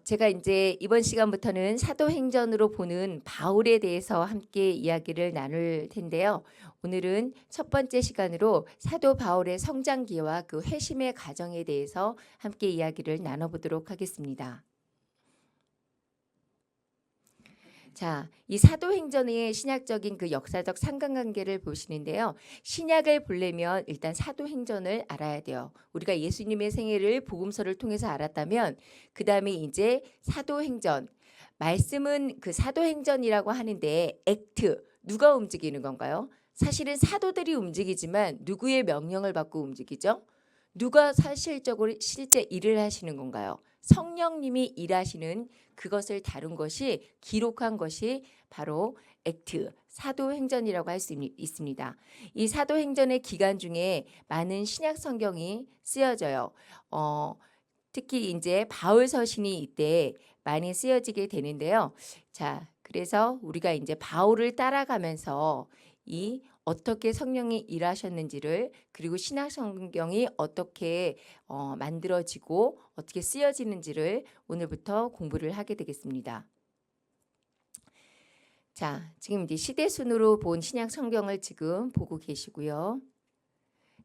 제가 이제 이번 시간부터는 사도행전으로 보는 바울에 대해서 함께 이야기를 나눌 텐데요. 오늘은 첫 번째 시간으로 사도 바울의 성장기와 그 회심의 과정에 대해서 함께 이야기를 나눠보도록 하겠습니다. 자, 이 사도행전의 신약적인 그 역사적 상관관계를 보시는데요. 신약을 보려면 일단 사도행전을 알아야 돼요. 우리가 예수님의 생애를 복음서를 통해서 알았다면 그 다음에 이제 사도행전, 말씀은 그 사도행전이라고 하는데 액트, 누가 움직이는 건가요? 사실은 사도들이 움직이지만 누구의 명령을 받고 움직이죠? 누가 사실적으로 실제 일을 하시는 건가요? 성령님이 일하시는 그것을 다룬 것이 기록한 것이 바로 액트, 사도행전이라고 할 수 있습니다. 이 사도행전의 기간 중에 많은 신약 성경이 쓰여져요. 특히 이제 바울 서신이 이때 많이 쓰여지게 되는데요. 자, 그래서 우리가 이제 바울을 따라가면서 이 어떻게 성령이 일하셨는지를 그리고 신약 성경이 어떻게 만들어지고 어떻게 쓰여지는지를 오늘부터 공부를 하게 되겠습니다. 자, 지금 이제 시대순으로 본 신약 성경을 지금 보고 계시고요.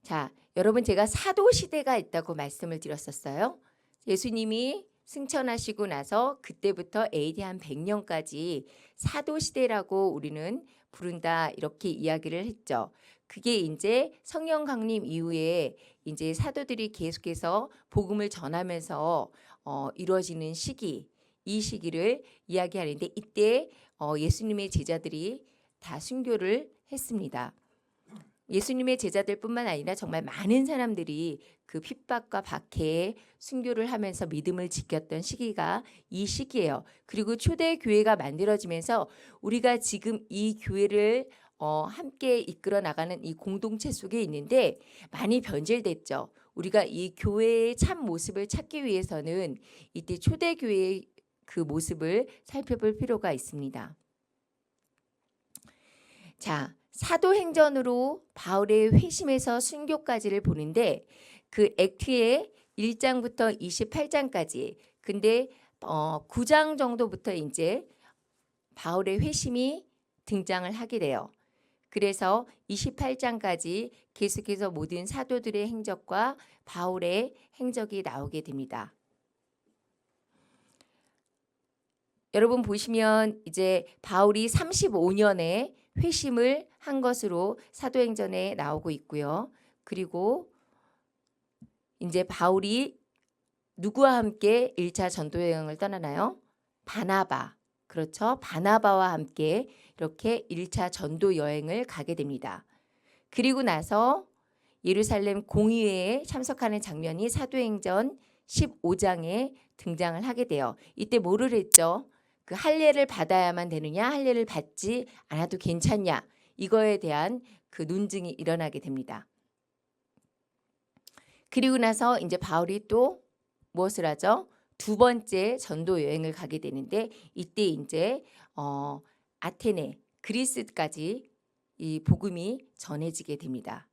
자, 여러분 제가 사도 시대가 있다고 말씀을 드렸었어요. 예수님이 승천하시고 나서 그때부터 AD 한 100년까지 사도 시대라고 우리는 부른다 이렇게 이야기를 했죠. 그게 이제 성령 강림 이후에 이제 사도들이 계속해서 복음을 전하면서 이루어지는 시기, 이 시기를 이야기하는데 이때 예수님의 제자들이 다 순교를 했습니다. 예수님의 제자들뿐만 아니라 정말 많은 사람들이 그 핍박과 박해에 순교를 하면서 믿음을 지켰던 시기가 이 시기예요. 그리고 초대 교회가 만들어지면서 우리가 지금 이 교회를 함께 이끌어 나가는 이 공동체 속에 있는데 많이 변질됐죠. 우리가 이 교회의 참 모습을 찾기 위해서는 이때 초대 교회의 그 모습을 살펴볼 필요가 있습니다. 자, 사도행전으로 바울의 회심에서 순교까지를 보는데 그 액트의 1장부터 28장까지 근데 9장 정도부터 이제 바울의 회심이 등장을 하게 돼요. 그래서 28장까지 계속해서 모든 사도들의 행적과 바울의 행적이 나오게 됩니다. 여러분 보시면 이제 바울이 35년에 회심을 한 것으로 사도행전에 나오고 있고요. 그리고 이제 바울이 누구와 함께 1차 전도 여행을 떠나나요? 바나바. 그렇죠. 바나바와 함께 이렇게 1차 전도 여행을 가게 됩니다. 그리고 나서 예루살렘 공의회에 참석하는 장면이 사도행전 15장에 등장을 하게 돼요. 이때 뭐를 했죠? 그 할례를 받아야만 되느냐, 할례를 받지 않아도 괜찮냐, 이거에 대한 그 논증이 일어나게 됩니다. 그리고 나서 이제 바울이 또 무엇을 하죠? 두 번째 전도 여행을 가게 되는데 이때 이제 아테네, 그리스까지 이 복음이 전해지게 됩니다.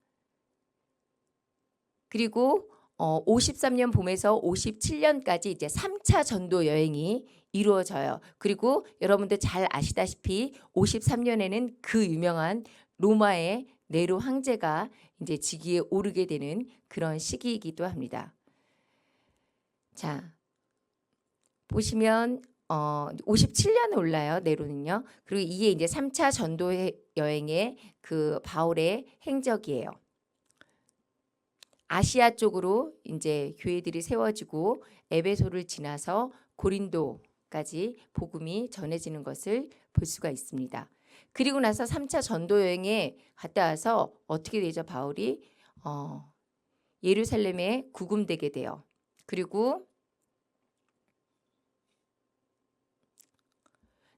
그리고 53년 봄에서 57년까지 이제 3차 전도 여행이 이루어져요. 그리고 여러분들 잘 아시다시피 53년에는 그 유명한 로마의 네로 황제가 이제 직위에 오르게 되는 그런 시기이기도 합니다. 자, 보시면 57년에 올라요. 네로는요. 그리고 이게 이제 3차 전도 여행의 그 바울의 행적이에요. 아시아 쪽으로 이제 교회들이 세워지고 에베소를 지나서 고린도까지 복음이 전해지는 것을 볼 수가 있습니다. 그리고 나서 3차 전도 여행에 갔다 와서 어떻게 되죠? 바울이 예루살렘에 구금되게 돼요. 그리고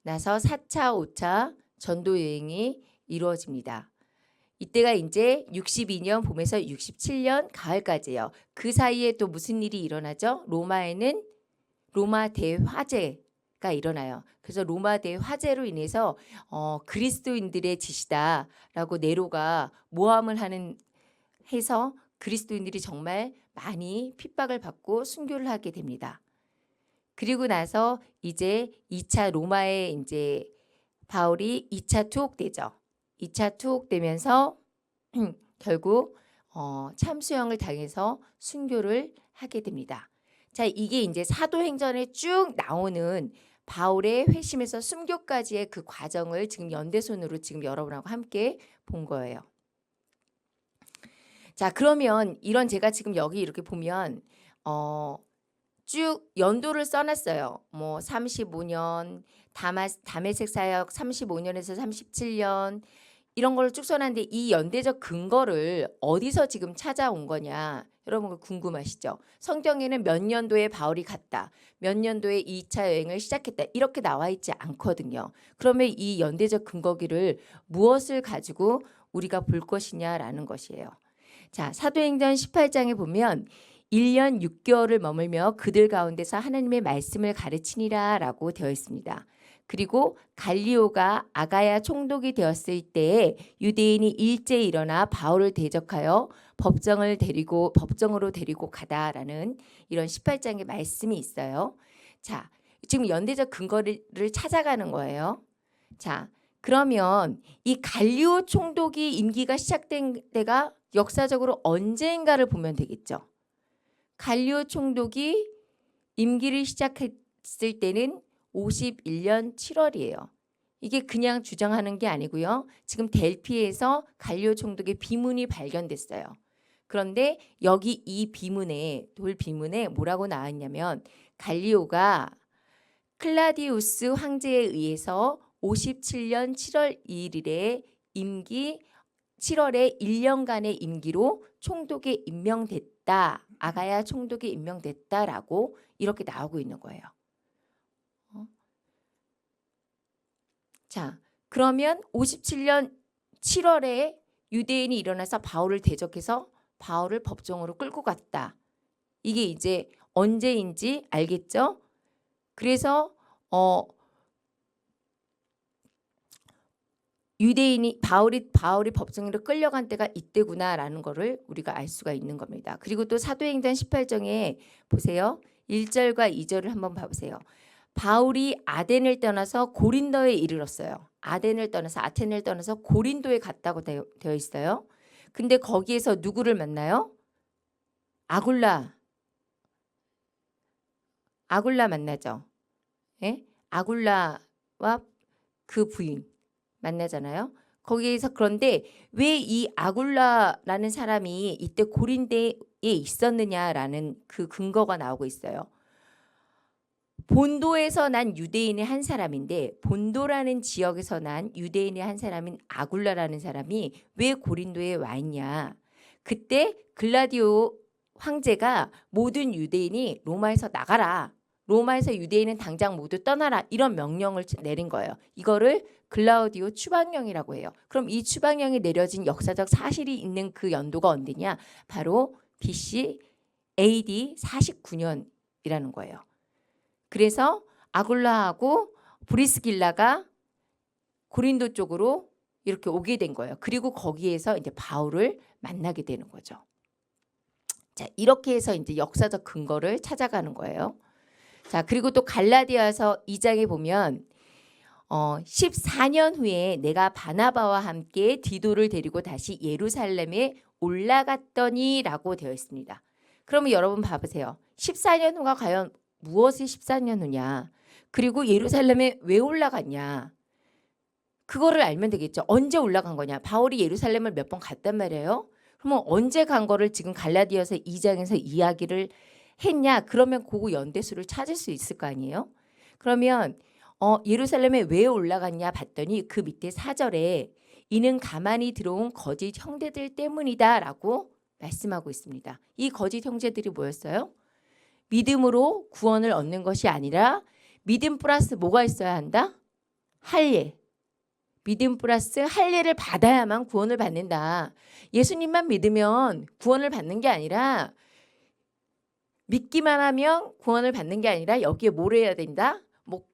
나서 4차, 5차 전도 여행이 이루어집니다. 이때가 이제 62년 봄에서 67년 가을까지예요. 그 사이에 또 무슨 일이 일어나죠? 로마에는 로마 대화재가 일어나요. 그래서 로마 대화재로 인해서 그리스도인들의 짓이다라고 네로가 모함을 해서 그리스도인들이 정말 많이 핍박을 받고 순교를 하게 됩니다. 그리고 나서 이제 2차 로마에 이제 바울이 2차 투옥되죠. 2차 투옥되면서 결국 참수형을 당해서 순교를 하게 됩니다. 자, 이게 이제 사도행전에 쭉 나오는 바울의 회심에서 순교까지의 그 과정을 지금 연대손으로 지금 여러분하고 함께 본 거예요. 자, 그러면 이런 제가 지금 여기 이렇게 보면 쭉 연도를 써놨어요. 뭐 35년, 다메섹 사역 35년에서 37년 이런 걸 쭉 써놨는데 이 연대적 근거를 어디서 지금 찾아온 거냐? 여러분 궁금하시죠? 성경에는 몇 년도에 바울이 갔다, 몇 년도에 2차 여행을 시작했다 이렇게 나와 있지 않거든요. 그러면 이 연대적 근거기를 무엇을 가지고 우리가 볼 것이냐라는 것이에요. 자, 사도행전 18장에 보면 1년 6개월을 머물며 그들 가운데서 하나님의 말씀을 가르치니라 라고 되어 있습니다. 그리고 갈리오가 아가야 총독이 되었을 때에 유대인이 일제히 일어나 바울을 대적하여 법정으로 데리고 가다라는 이런 18장의 말씀이 있어요. 자, 지금 연대적 근거를 찾아가는 거예요. 자, 그러면 이 갈리오 총독이 임기가 시작된 때가 역사적으로 언제인가를 보면 되겠죠. 갈리오 총독이 임기를 시작했을 때는 51년 7월이에요. 이게 그냥 주장하는 게 아니고요. 지금 델피에서 갈리오 총독의 비문이 발견됐어요. 그런데 여기 이 돌 비문에 뭐라고 나왔냐면 갈리오가 클라디우스 황제에 의해서 57년 7월 2일에 임기 7월에 1년간의 임기로 총독에 임명됐다. 아가야 총독에 임명됐다라고 이렇게 나오고 있는 거예요. 자, 그러면 57년 7월에 유대인이 일어나서 바울을 대적해서 바울을 법정으로 끌고 갔다. 이게 이제 언제인지 알겠죠? 그래서 유대인이 바울이 법정으로 끌려간 때가 이때구나라는 거를 우리가 알 수가 있는 겁니다. 그리고 또 사도행전 18장에 보세요. 1절과 2절을 한번 봐보세요. 바울이 아덴을 떠나서 고린도에 이르렀어요. 아텐을 떠나서 고린도에 갔다고 되어 있어요. 근데 거기에서 누구를 만나요? 아굴라 만나죠. 예? 아굴라와 그 부인 만나잖아요. 거기에서 그런데 왜 이 아굴라라는 사람이 이때 고린도에 있었느냐라는 그 근거가 나오고 있어요. 본도에서 난 유대인의 한 사람인데 본도라는 지역에서 난 유대인의 한 사람인 아굴라라는 사람이 왜 고린도에 와 있냐. 그때 글라디오 황제가 모든 유대인이 로마에서 나가라. 로마에서 유대인은 당장 모두 떠나라. 이런 명령을 내린 거예요. 이거를 글라우디오 추방령이라고 해요. 그럼 이 추방령이 내려진 역사적 사실이 있는 그 연도가 언제냐? 바로 BC AD 49년이라는 거예요. 그래서 아굴라하고 브리스길라가 고린도 쪽으로 이렇게 오게 된 거예요. 그리고 거기에서 이제 바울을 만나게 되는 거죠. 자, 이렇게 해서 이제 역사적 근거를 찾아가는 거예요. 자, 그리고 또 갈라디아서 2장에 보면 14년 후에 내가 바나바와 함께 디도를 데리고 다시 예루살렘에 올라갔더니라고 되어 있습니다. 그러면 여러분 봐보세요. 14년 후가 과연 무엇이 14년 후냐? 그리고 예루살렘에 왜 올라갔냐? 그거를 알면 되겠죠. 언제 올라간 거냐? 바울이 예루살렘을 몇 번 갔단 말이에요. 그러면 언제 간 거를 지금 갈라디아서 2장에서 이야기를 했냐? 그러면 그 연대수를 찾을 수 있을 거 아니에요? 그러면 예루살렘에 왜 올라갔냐 봤더니 그 밑에 4절에 이는 가만히 들어온 거짓 형제들 때문이다라고 말씀하고 있습니다. 이 거짓 형제들이 뭐였어요? 믿음으로 구원을 얻는 것이 아니라 믿음 플러스 뭐가 있어야 한다? 할례. 믿음 플러스 할례를 받아야만 구원을 받는다. 예수님만 믿으면 구원을 받는 게 아니라 믿기만 하면 구원을 받는 게 아니라 여기에 뭘 해야 된다? 뭐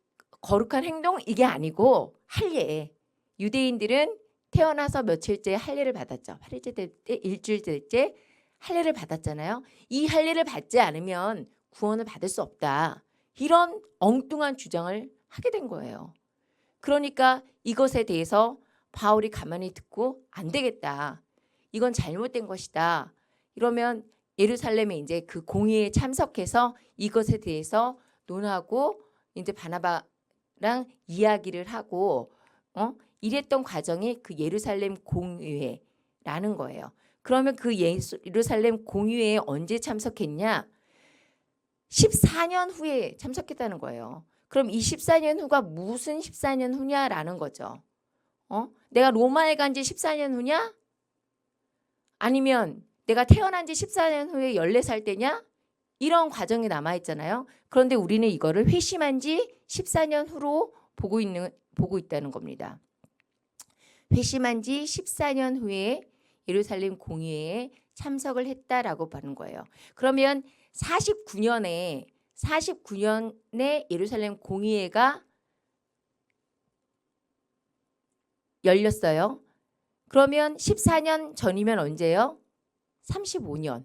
거룩한 행동 이게 아니고 할례. 유대인들은 태어나서 며칠째 할례를 받았죠. 8일째 될 때, 일주일 될 때 할례를 받았잖아요. 이 할례를 받지 않으면 구원을 받을 수 없다. 이런 엉뚱한 주장을 하게 된 거예요. 그러니까 이것에 대해서 바울이 가만히 듣고 안 되겠다. 이건 잘못된 것이다. 이러면 예루살렘에 이제 그 공의에 참석해서 이것에 대해서 논하고 이제 바나바랑 이야기를 하고 이랬던 과정이 그 예루살렘 공의회라는 거예요. 그러면 그 예루살렘 공의회에 언제 참석했냐? 14년 후에 참석했다는 거예요. 그럼 이 14년 후가 무슨 14년 후냐라는 거죠. 내가 로마에 간 지 14년 후냐? 아니면 내가 태어난 지 14년 후에 14살 때냐? 이런 과정이 남아있잖아요. 그런데 우리는 이거를 회심한 지 14년 후로 보고 있다는 겁니다. 회심한 지 14년 후에 예루살렘 공의회에 참석을 했다라고 보는 거예요. 그러면 49년에 예루살렘 공의회가 열렸어요. 그러면 14년 전이면 언제요? 35년.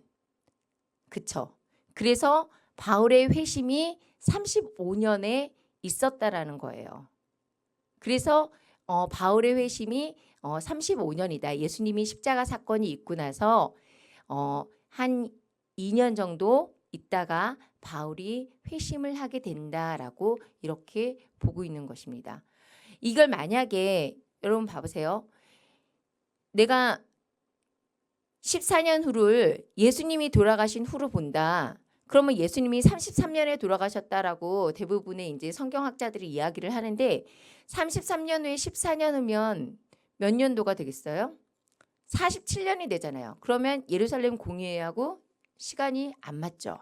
그쵸? 그래서 바울의 회심이 35년에 있었다라는 거예요. 그래서 바울의 회심이 35년이다. 예수님이 십자가 사건이 있고 나서 한 2년 정도 있다가 바울이 회심을 하게 된다라고 이렇게 보고 있는 것입니다. 이걸 만약에 여러분 봐보세요. 내가 14년 후를 예수님이 돌아가신 후로 본다. 그러면 예수님이 33년에 돌아가셨다라고 대부분의 이제 성경학자들이 이야기를 하는데 33년 후에 14년 후면 몇 년도가 되겠어요? 47년이 되잖아요. 그러면 예루살렘 공의회하고 시간이 안 맞죠.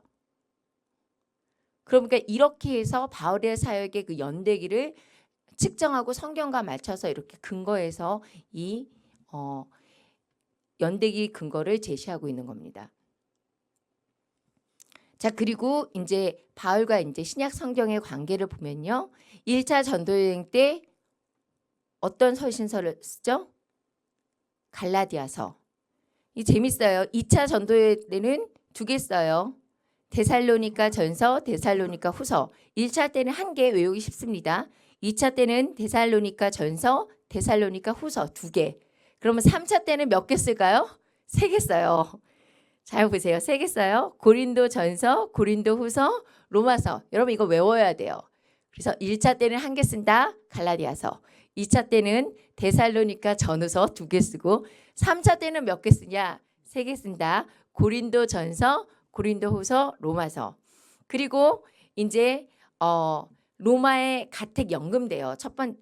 그러니까 이렇게 해서 바울의 사역의 그 연대기를 측정하고 성경과 맞춰서 이렇게 근거해서 이 연대기 근거를 제시하고 있는 겁니다. 자, 그리고 이제 바울과 이제 신약 성경의 관계를 보면요. 1차 전도 여행 때 어떤 서신서를 쓰죠? 갈라디아서. 이 재밌어요. 2차 전도 여행 때는 2개 써요. 데살로니가 전서, 데살로니가 후서. 1차 때는 1개 외우기 쉽습니다. 2차 때는 데살로니가 전서, 데살로니가 후서 2개. 그러면 3차 때는 몇 개 쓸까요? 3개 써요. 잘 보세요. 3개 써요. 고린도 전서, 고린도 후서, 로마서. 여러분 이거 외워야 돼요. 그래서 1차 때는 1개 쓴다. 갈라디아서. 2차 때는 데살로니가 전후서 2개 쓰고 3차 때는 몇 개 쓰냐? 3개 쓴다. 고린도 전서, 고린도 후서, 로마서. 그리고 이제 로마의 가택 연금돼요.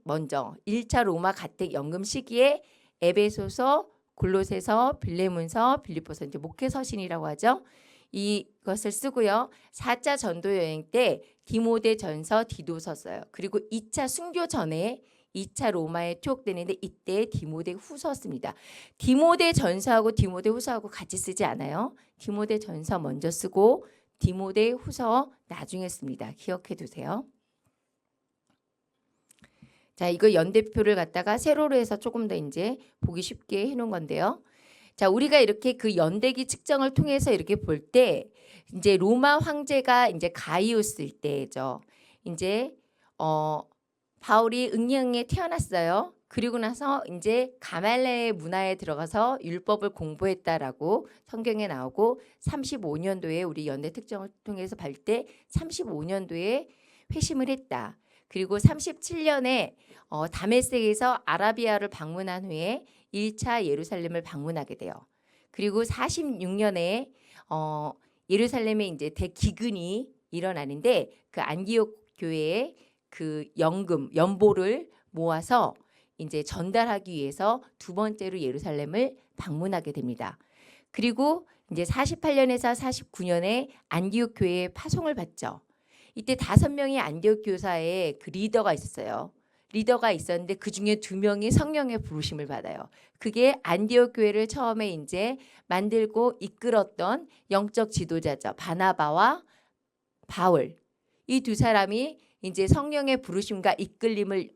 먼저 1차 로마 가택 연금 시기에 에베소서, 골로새서, 빌레몬서, 빌립보서 이제 목회 서신이라고 하죠. 이것을 쓰고요. 4차 전도 여행 때 디모데 전서, 디도서 써요. 그리고 2차 순교 전에 2차 로마에 투옥되는데 이때 디모데 후서 씁니다. 디모데 전서하고 디모데 후서하고 같이 쓰지 않아요. 디모데 전서 먼저 쓰고 디모데 후서 나중에 씁니다. 기억해 두세요. 자, 이거 연대표를 갖다가 세로로 해서 조금 더 이제 보기 쉽게 해놓은 건데요. 자, 우리가 이렇게 그 연대기 측정을 통해서 이렇게 볼 때 이제 로마 황제가 이제 가이우스일 때죠. 이제 바울이 응령에 태어났어요. 그리고 나서 이제 가말레의 문화에 들어가서 율법을 공부했다라고 성경에 나오고 35년도에 우리 연대 특정을 통해서 볼 때 35년도에 회심을 했다. 그리고 37년에 다메섹에서 아라비아를 방문한 후에 1차 예루살렘을 방문하게 돼요. 그리고 46년에 예루살렘에 이제 대기근이 일어나는데 그 안디옥 교회에 그 연보를 모아서 이제 전달하기 위해서 2번째로 예루살렘을 방문하게 됩니다. 그리고 이제 48년에서 49년에 안디옥 교회에 파송을 받죠. 이때 5명의 안디옥 교사의 그 리더가 있었어요. 리더가 있었는데 그 중에 2명이 성령의 부르심을 받아요. 그게 안디옥 교회를 처음에 이제 만들고 이끌었던 영적 지도자죠. 바나바와 바울. 이 2사람이 이제 성령의 부르심과 이끌림을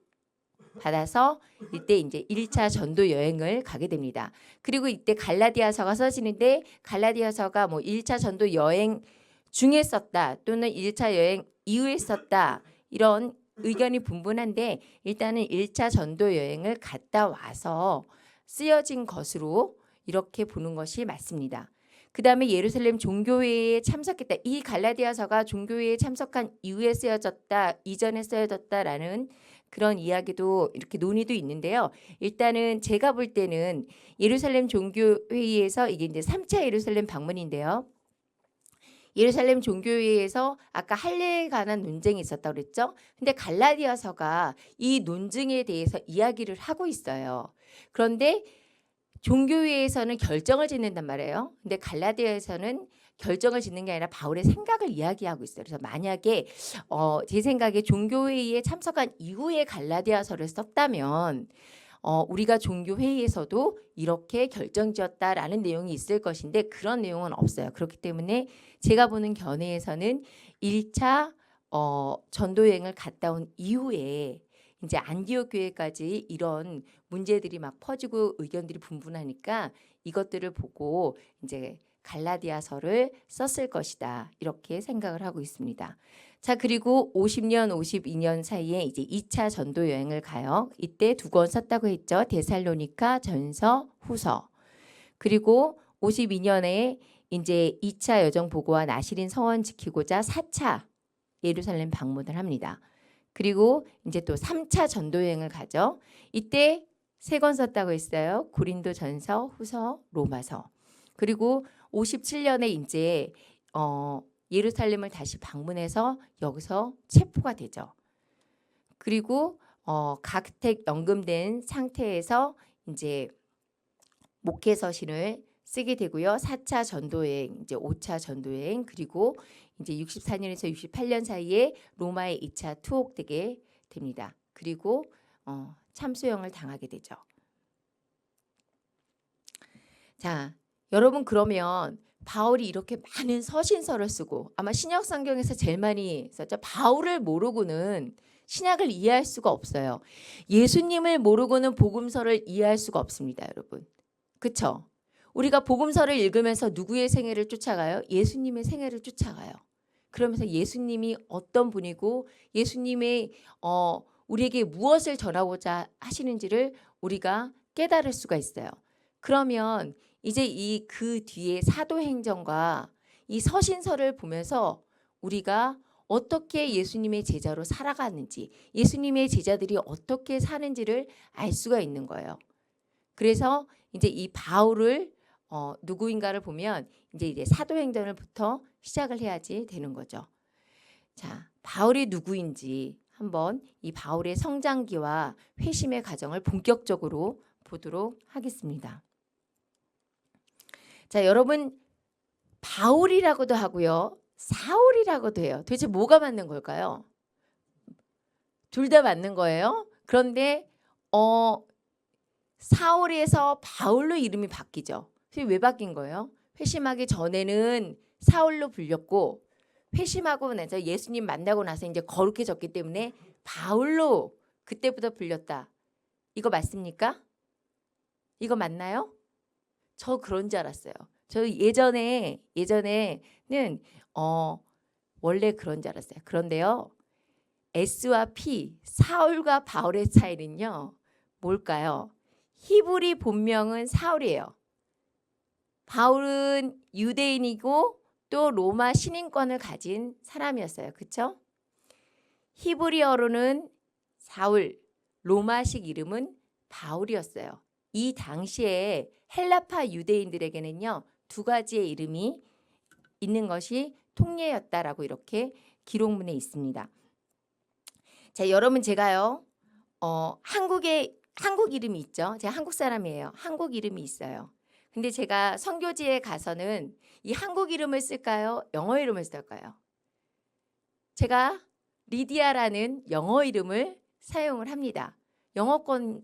받아서 이때 이제 1차 전도 여행을 가게 됩니다. 그리고 이때 갈라디아서가 써지는데 갈라디아서가 뭐 1차 전도 여행 중에 썼다 또는 1차 여행 이후에 썼다. 이런 의견이 분분한데 일단은 1차 전도 여행을 갔다 와서 쓰여진 것으로 이렇게 보는 것이 맞습니다. 그 다음에 예루살렘 종교회의에 참석했다. 이 갈라디아서가 종교회의에 참석한 이후에 쓰여졌다. 이전에 쓰여졌다라는 그런 이야기도 이렇게 논의도 있는데요. 일단은 제가 볼 때는 예루살렘 종교회의에서 이게 이제 3차 예루살렘 방문인데요. 예루살렘 종교회의에서 아까 할례에 관한 논쟁이 있었다고 그랬죠. 근데 갈라디아서가 이 논증에 대해서 이야기를 하고 있어요. 그런데 종교회에서는 결정을 짓는단 말이에요. 근데 갈라디아에서는 결정을 짓는 게 아니라 바울의 생각을 이야기하고 있어요. 그래서 만약에 제 생각에 종교회의에 참석한 이후에 갈라디아서를 썼다면 우리가 종교회의에서도 이렇게 결정지었다라는 내용이 있을 것인데 그런 내용은 없어요. 그렇기 때문에 제가 보는 견해에서는 1차 전도여행을 갔다 온 이후에 이제 안디옥 교회까지 이런 문제들이 막 퍼지고 의견들이 분분하니까 이것들을 보고 이제 갈라디아서를 썼을 것이다. 이렇게 생각을 하고 있습니다. 자, 그리고 50년, 52년 사이에 이제 2차 전도 여행을 가요. 이때 2권 썼다고 했죠. 데살로니가 전서, 후서. 그리고 52년에 이제 2차 여정 보고와 나시린 서원 지키고자 4차 예루살렘 방문을 합니다. 그리고 이제 또 3차 전도 여행을 가죠. 이때 3권 썼다고 했어요. 고린도 전서, 후서, 로마서. 그리고 57년에 이제 예루살렘을 다시 방문해서 여기서 체포가 되죠. 그리고 가택 연금된 상태에서 이제 목회 서신을 쓰게 되고요. 4차 전도여행, 이제 5차 전도여행, 그리고 이제 64년에서 68년 사이에 로마에 2차 투옥되게 됩니다. 그리고 참수형을 당하게 되죠. 자, 여러분 그러면 바울이 이렇게 많은 서신서를 쓰고 아마 신약 성경에서 제일 많이 썼죠. 바울을 모르고는 신약을 이해할 수가 없어요. 예수님을 모르고는 복음서를 이해할 수가 없습니다, 여러분. 그렇죠? 우리가 복음서를 읽으면서 누구의 생애를 쫓아가요? 예수님의 생애를 쫓아가요. 그러면서 예수님이 어떤 분이고 예수님의 우리에게 무엇을 전하고자 하시는지를 우리가 깨달을 수가 있어요. 그러면 이제 이 그 뒤에 사도행전과 이 서신서를 보면서 우리가 어떻게 예수님의 제자로 살아가는지, 예수님의 제자들이 어떻게 사는지를 알 수가 있는 거예요. 그래서 이제 이 바울을 누구인가를 보면 이제 사도행전을부터 시작을 해야지 되는 거죠. 자, 바울이 누구인지 한번 이 바울의 성장기와 회심의 과정을 본격적으로 보도록 하겠습니다. 자, 여러분 바울이라고도 하고요. 사울이라고도 해요. 도대체 뭐가 맞는 걸까요? 둘 다 맞는 거예요. 그런데 사울에서 바울로 이름이 바뀌죠. 왜 바뀐 거예요? 회심하기 전에는 사울로 불렸고 회심하고 나서 예수님 만나고 나서 이제 거룩해졌기 때문에 바울로 그때부터 불렸다. 이거 맞습니까? 이거 맞나요? 저 그런 줄 알았어요. 저 예전에는 원래 그런 줄 알았어요. 그런데요. S와 P, 사울과 바울의 차이는요. 뭘까요? 히브리 본명은 사울이에요. 바울은 유대인이고 또 로마 신인권을 가진 사람이었어요. 그렇죠? 히브리어로는 사울, 로마식 이름은 바울이었어요. 이 당시에 헬라파 유대인들에게는요. 2가지의 이름이 있는 것이 통례였다라고 이렇게 기록문에 있습니다. 자, 여러분 제가요. 한국 이름이 있죠. 제가 한국 사람이에요. 한국 이름이 있어요. 근데 제가 선교지에 가서는 이 한국 이름을 쓸까요? 영어 이름을 쓸까요? 제가 리디아라는 영어 이름을 사용을 합니다. 영어권이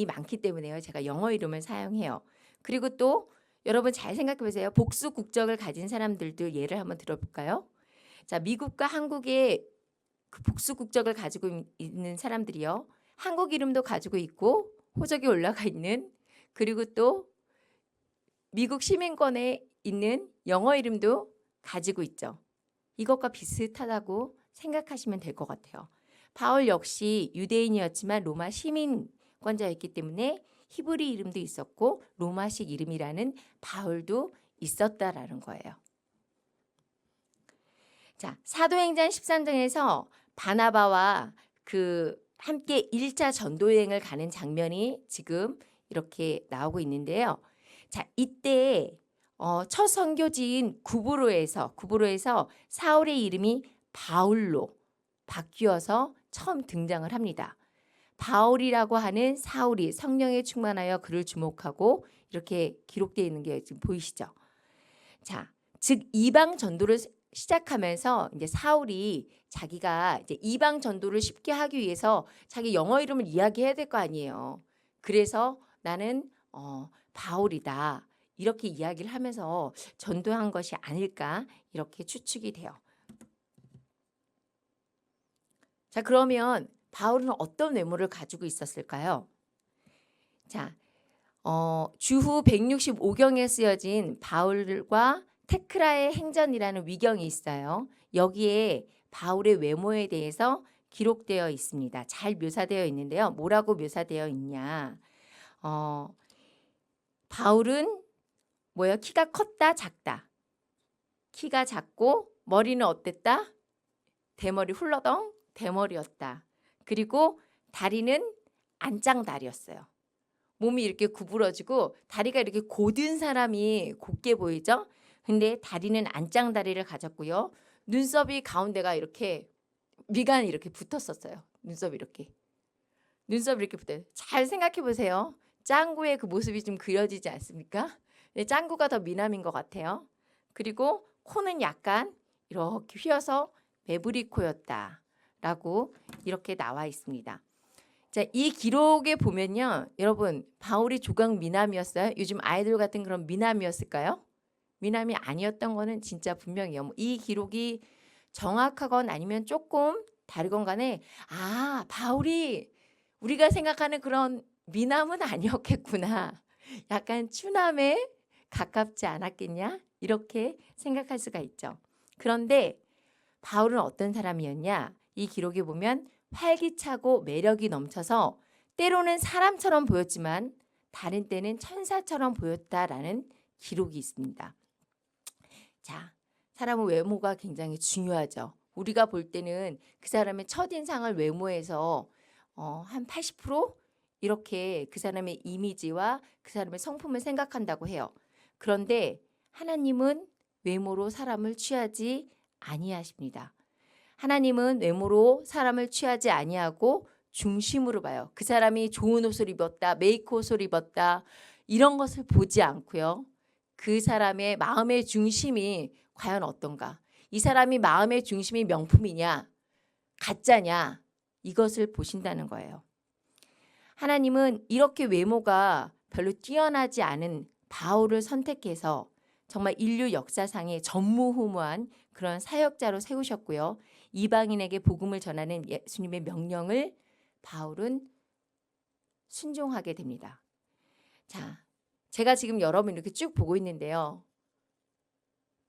많기 때문에요. 제가 영어 이름을 사용해요. 그리고 또 여러분 잘 생각해 보세요. 복수 국적을 가진 사람들도 예를 한번 들어볼까요? 자, 미국과 한국의 그 복수 국적을 가지고 있는 사람들이요. 한국 이름도 가지고 있고 호적이 올라가 있는 그리고 또 미국 시민권에 있는 영어 이름도 가지고 있죠. 이것과 비슷하다고 생각하시면 될 것 같아요. 바울 역시 유대인이었지만 로마 시민권자였기 때문에 히브리 이름도 있었고 로마식 이름이라는 바울도 있었다라는 거예요. 자, 사도행전 13장에서 바나바와 함께 1차 전도 여행을 가는 장면이 지금 이렇게 나오고 있는데요. 자, 이때 첫 선교지인 구브로에서 사울의 이름이 바울로 바뀌어서 처음 등장을 합니다. 바울이라고 하는 사울이 성령에 충만하여 그를 주목하고 이렇게 기록되어 있는 게 지금 보이시죠? 자, 즉 이방 전도를 시작하면서 이제 사울이 자기가 이제 이방 전도를 쉽게 하기 위해서 자기 영어 이름을 이야기해야 될 거 아니에요. 그래서 나는 바울이다. 이렇게 이야기를 하면서 전도한 것이 아닐까 이렇게 추측이 돼요. 자, 그러면 바울은 어떤 외모를 가지고 있었을까요? 자, 주후 165경에 쓰여진 바울과 테크라의 행전이라는 위경이 있어요. 여기에 바울의 외모에 대해서 기록되어 있습니다. 잘 묘사되어 있는데요. 뭐라고 묘사되어 있냐? 바울은 뭐예요? 키가 컸다, 작다. 키가 작고 머리는 어땠다? 대머리 훌러덩 대머리였다. 그리고 다리는 안짱다리였어요. 몸이 이렇게 구부러지고 다리가 이렇게 곧은 사람이 곧게 보이죠? 근데 다리는 안짱다리를 가졌고요. 눈썹이 가운데가 이렇게 미간이 이렇게 붙었었어요. 눈썹이 이렇게 붙어요. 잘 생각해 보세요. 짱구의 그 모습이 좀 그려지지 않습니까? 네, 짱구가 더 미남인 것 같아요. 그리고 코는 약간 이렇게 휘어서 매부리 코였다라고 이렇게 나와 있습니다. 자, 이 기록에 보면요. 여러분, 바울이 조각 미남이었어요? 요즘 아이돌 같은 그런 미남이었을까요? 미남이 아니었던 거는 진짜 분명해요. 이 기록이 정확하건 아니면 조금 다르건 간에 바울이 우리가 생각하는 그런 미남은 아니었겠구나. 약간 추남에 가깝지 않았겠냐? 이렇게 생각할 수가 있죠. 그런데 바울은 어떤 사람이었냐? 이 기록에 보면 활기차고 매력이 넘쳐서 때로는 사람처럼 보였지만 다른 때는 천사처럼 보였다라는 기록이 있습니다. 자, 사람의 외모가 굉장히 중요하죠. 우리가 볼 때는 그 사람의 첫인상을 외모에서 한 80% 이렇게 그 사람의 이미지와 그 사람의 성품을 생각한다고 해요. 그런데 하나님은 외모로 사람을 취하지 아니하십니다. 하나님은 외모로 사람을 취하지 아니하고 중심으로 봐요. 그 사람이 좋은 옷을 입었다, 메이크업을 입었다 이런 것을 보지 않고요. 그 사람의 마음의 중심이 과연 어떤가? 이 사람이 마음의 중심이 명품이냐, 가짜냐 이것을 보신다는 거예요. 하나님은 이렇게 외모가 별로 뛰어나지 않은 바울을 선택해서 정말 인류 역사상에 전무후무한 그런 사역자로 세우셨고요. 이방인에게 복음을 전하는 예수님의 명령을 바울은 순종하게 됩니다. 자, 제가 지금 여러분 이렇게 쭉 보고 있는데요.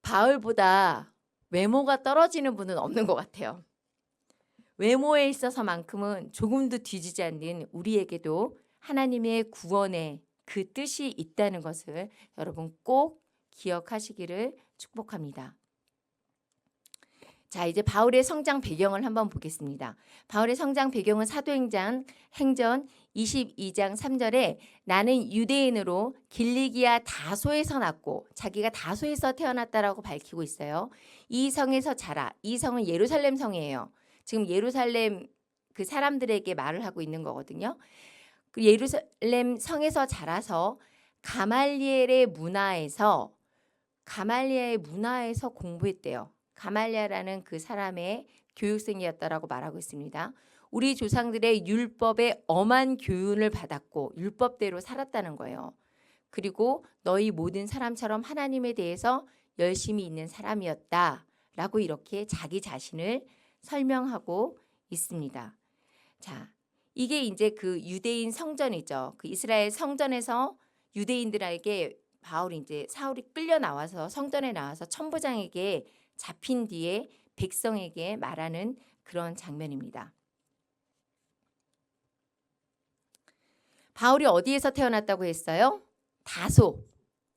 바울보다 외모가 떨어지는 분은 없는 것 같아요. 외모에 있어서만큼은 조금도 뒤지지 않는 우리에게도 하나님의 구원의 그 뜻이 있다는 것을 여러분 꼭 기억하시기를 축복합니다. 자, 이제 바울의 성장 배경을 한번 보겠습니다. 바울의 성장 배경은 사도행전 22장 3절에 나는 유대인으로 길리기아 다소에서 났고 자기가 다소에서 태어났다라고 밝히고 있어요. 이 성에서 자라. 이 성은 예루살렘 성이에요. 지금 예루살렘 그 사람들에게 말을 하고 있는 거거든요. 그 예루살렘 성에서 자라서 가말리엘의 문화에서 공부했대요. 가말리엘이라는 그 사람의 교육생이었다라고 말하고 있습니다. 우리 조상들의 율법에 엄한 교훈을 받았고 율법대로 살았다는 거예요. 그리고 너희 모든 사람처럼 하나님에 대해서 열심히 있는 사람이었다라고 이렇게 자기 자신을 설명하고 있습니다. 자, 이게 이제 그 유대인 성전이죠. 그 이스라엘 성전에서 유대인들에게 사울이 끌려 나와서 성전에 나와서 천부장에게 잡힌 뒤에 백성에게 말하는 그런 장면입니다. 바울이 어디에서 태어났다고 했어요? 다소.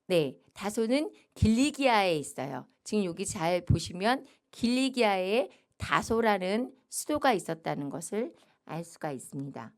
네, 다소는 길리기아에 있어요. 지금 여기 잘 보시면 길리기아에 다소라는 수도가 있었다는 것을 알 수가 있습니다.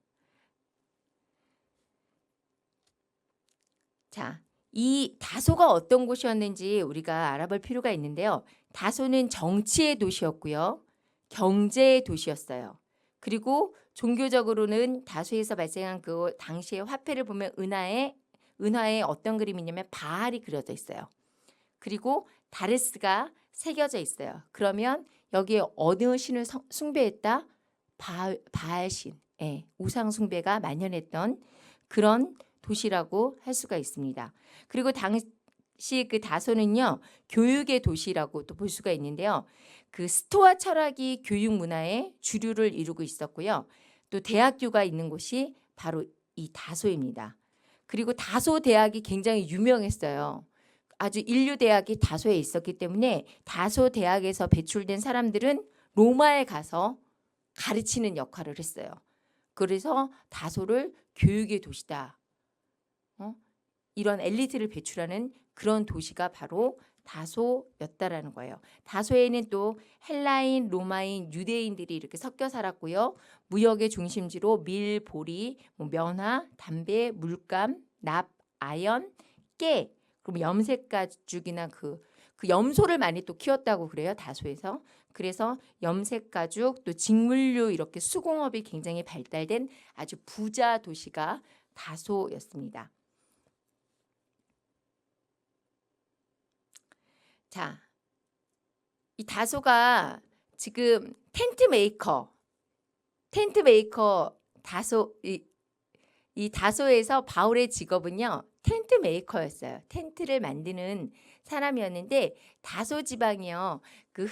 자, 이 다소가 어떤 곳이었는지 우리가 알아볼 필요가 있는데요. 다소는 정치의 도시였고요. 경제의 도시였어요. 그리고 종교적으로는 다소에서 발생한 그 당시의 화폐를 보면 은하에 어떤 그림이냐면 바알이 그려져 있어요. 그리고 다르스가 새겨져 있어요. 그러면 여기에 어느 신을 숭배했다? 바알신, 우상 숭배가 만연했던 그런 도시라고 할 수가 있습니다. 그리고 당시 그 다소는요, 교육의 도시라고 또 볼 수가 있는데요. 그 스토아 철학이 교육 문화의 주류를 이루고 있었고요. 또 대학교가 있는 곳이 바로 이 다소입니다. 그리고 다소 대학이 굉장히 유명했어요. 아주 인류 대학이 다소에 있었기 때문에 다소 대학에서 배출된 사람들은 로마에 가서 가르치는 역할을 했어요. 그래서 다소를 교육의 도시다. 이런 엘리트를 배출하는 그런 도시가 바로 다소였다라는 거예요. 다소에는 또 헬라인, 로마인, 유대인들이 이렇게 섞여 살았고요. 무역의 중심지로 밀, 보리, 면화, 담배, 물감, 납, 아연, 깨, 그리고 염색 가죽이나 그 염소를 많이 또 키웠다고 그래요. 다소에서. 그래서 염색 가죽, 또 직물류 이렇게 수공업이 굉장히 발달된 아주 부자 도시가 다소였습니다. 자, 이 다소가 지금 텐트 메이커 다소 이 다소에서 바울의 직업은요 텐트 메이커였어요. 텐트를 만드는 사람이었는데 다소 지방이요 그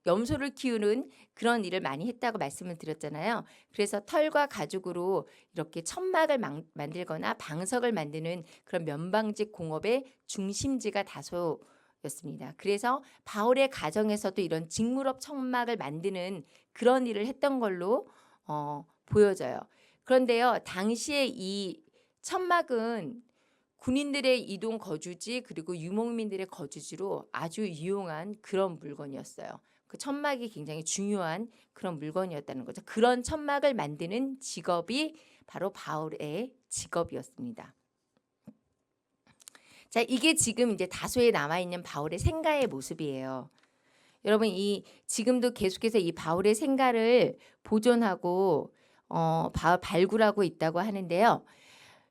염소를 키우는 그런 일을 많이 했다고 말씀을 드렸잖아요. 그래서 털과 가죽으로 이렇게 천막을 만들거나 방석을 만드는 그런 면방직 공업의 중심지가 다소였습니다. 그래서 바울의 가정에서도 이런 직물업 천막을 만드는 그런 일을 했던 걸로 보여져요. 그런데요, 당시에 이 천막은 군인들의 이동 거주지 그리고 유목민들의 거주지로 아주 유용한 그런 물건이었어요. 그 천막이 굉장히 중요한 그런 물건이었다는 거죠. 그런 천막을 만드는 직업이 바로 바울의 직업이었습니다. 자, 이게 지금 이제 다소에 남아 있는 바울의 생가의 모습이에요. 여러분 지금도 계속해서 이 바울의 생가를 보존하고 발굴하고 있다고 하는데요.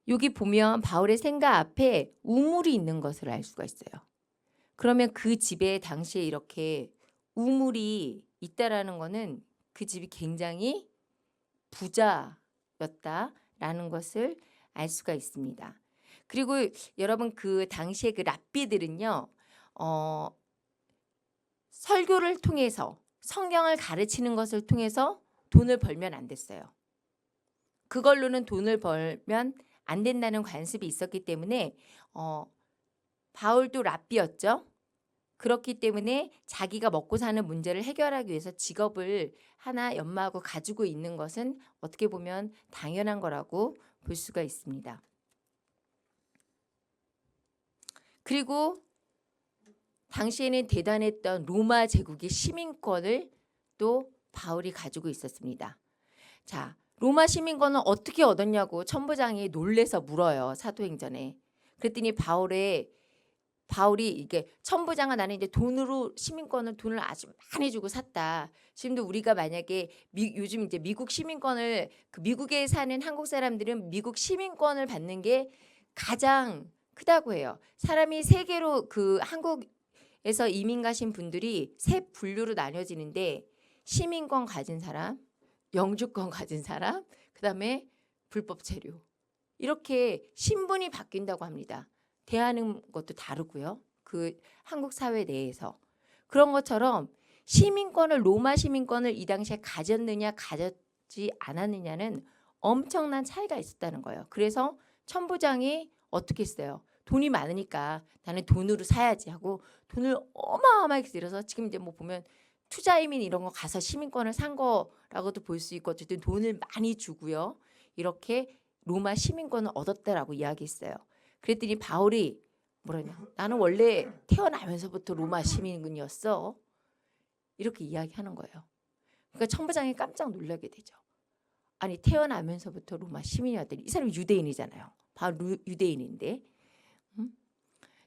여기 보면 바울의 생가 앞에 우물이 있는 것을 알 수가 있어요. 그러면 그 집에 당시에 이렇게 우물이 있다라는 거는 그 집이 굉장히 부자였다라는 것을 알 수가 있습니다. 그리고 여러분 그 당시에 그 랍비들은요. 설교를 통해서 성경을 가르치는 것을 통해서 돈을 벌면 안 됐어요. 그걸로는 돈을 벌면 안 된다는 관습이 있었기 때문에 바울도 랍비였죠. 그렇기 때문에 자기가 먹고 사는 문제를 해결하기 위해서 직업을 하나 연마하고 가지고 있는 것은 어떻게 보면 당연한 거라고 볼 수가 있습니다. 그리고 당시에는 대단했던 로마 제국의 시민권을 또 바울이 가지고 있었습니다. 자, 로마 시민권은 어떻게 얻었냐고 천부장이 놀래서 물어요. 사도행전에. 그랬더니 바울이 이게 천부장아 나는 이제 돈을 아주 많이 주고 샀다. 지금도 우리가 만약에 요즘 이제 미국 시민권을 미국에 사는 한국 사람들은 미국 시민권을 받는 게 가장 크다고 해요. 사람이 세계로 한국에서 이민 가신 분들이 세 분류로 나뉘어지는데 시민권 가진 사람, 영주권 가진 사람, 그다음에 불법 체류. 이렇게 신분이 바뀐다고 합니다. 대하는 것도 다르고요. 그 한국 사회 내에서. 그런 것처럼 로마 시민권을 이 당시에 가졌느냐 가졌지 않았느냐는 엄청난 차이가 있었다는 거예요. 그래서 천부장이 어떻게 했어요? 돈이 많으니까 나는 돈으로 사야지 하고 돈을 어마어마하게 들여서 지금 이제 보면 투자이민 이런 거 가서 시민권을 산 거라고도 볼 수 있고 어쨌든 돈을 많이 주고요. 이렇게 로마 시민권을 얻었다라고 이야기했어요. 그랬더니 바울이 뭐라냐? 나는 원래 태어나면서부터 로마 시민이었어. 이렇게 이야기하는 거예요. 그러니까 천부장이 깜짝 놀라게 되죠. 아니 태어나면서부터 로마 시민이었더니 이 사람이 유대인이잖아요. 바로 유대인인데.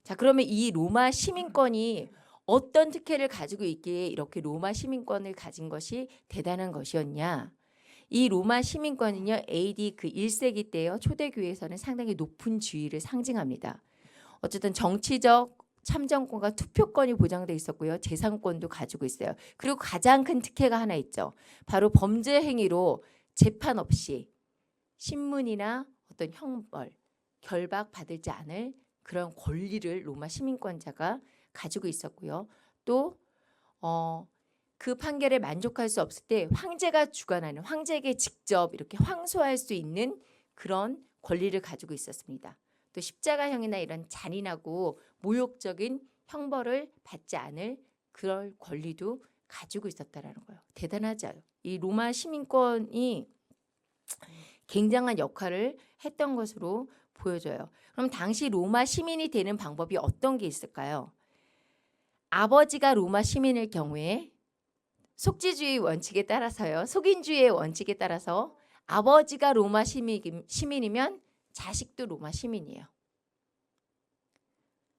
자 그러면 이 로마 시민권이 어떤 특혜를 가지고 있기에 이렇게 로마 시민권을 가진 것이 대단한 것이었냐. 이 로마 시민권은요. AD 그 1세기 때요. 초대교회에서는 상당히 높은 지위를 상징합니다. 어쨌든 정치적 참정권과 투표권이 보장돼 있었고요. 재산권도 가지고 있어요. 그리고 가장 큰 특혜가 하나 있죠. 바로 범죄 행위로 재판 없이 신문이나 어떤 형벌, 결박 받을지 않을 그런 권리를 로마 시민권자가 가지고 있었고요. 또 그 판결에 만족할 수 없을 때 황제가 주관하는 황제에게 직접 이렇게 항소할 수 있는 그런 권리를 가지고 있었습니다. 또 십자가형이나 이런 잔인하고 모욕적인 형벌을 받지 않을 그럴 권리도 가지고 있었다라는 거예요. 대단하죠. 이 로마 시민권이 굉장한 역할을 했던 것으로 보여져요. 그럼 당시 로마 시민이 되는 방법이 어떤 게 있을까요? 아버지가 로마 시민일 경우에 속지주의 원칙에 따라서요. 속인주의의 원칙에 따라서 아버지가 로마 시민이면 자식도 로마 시민이에요.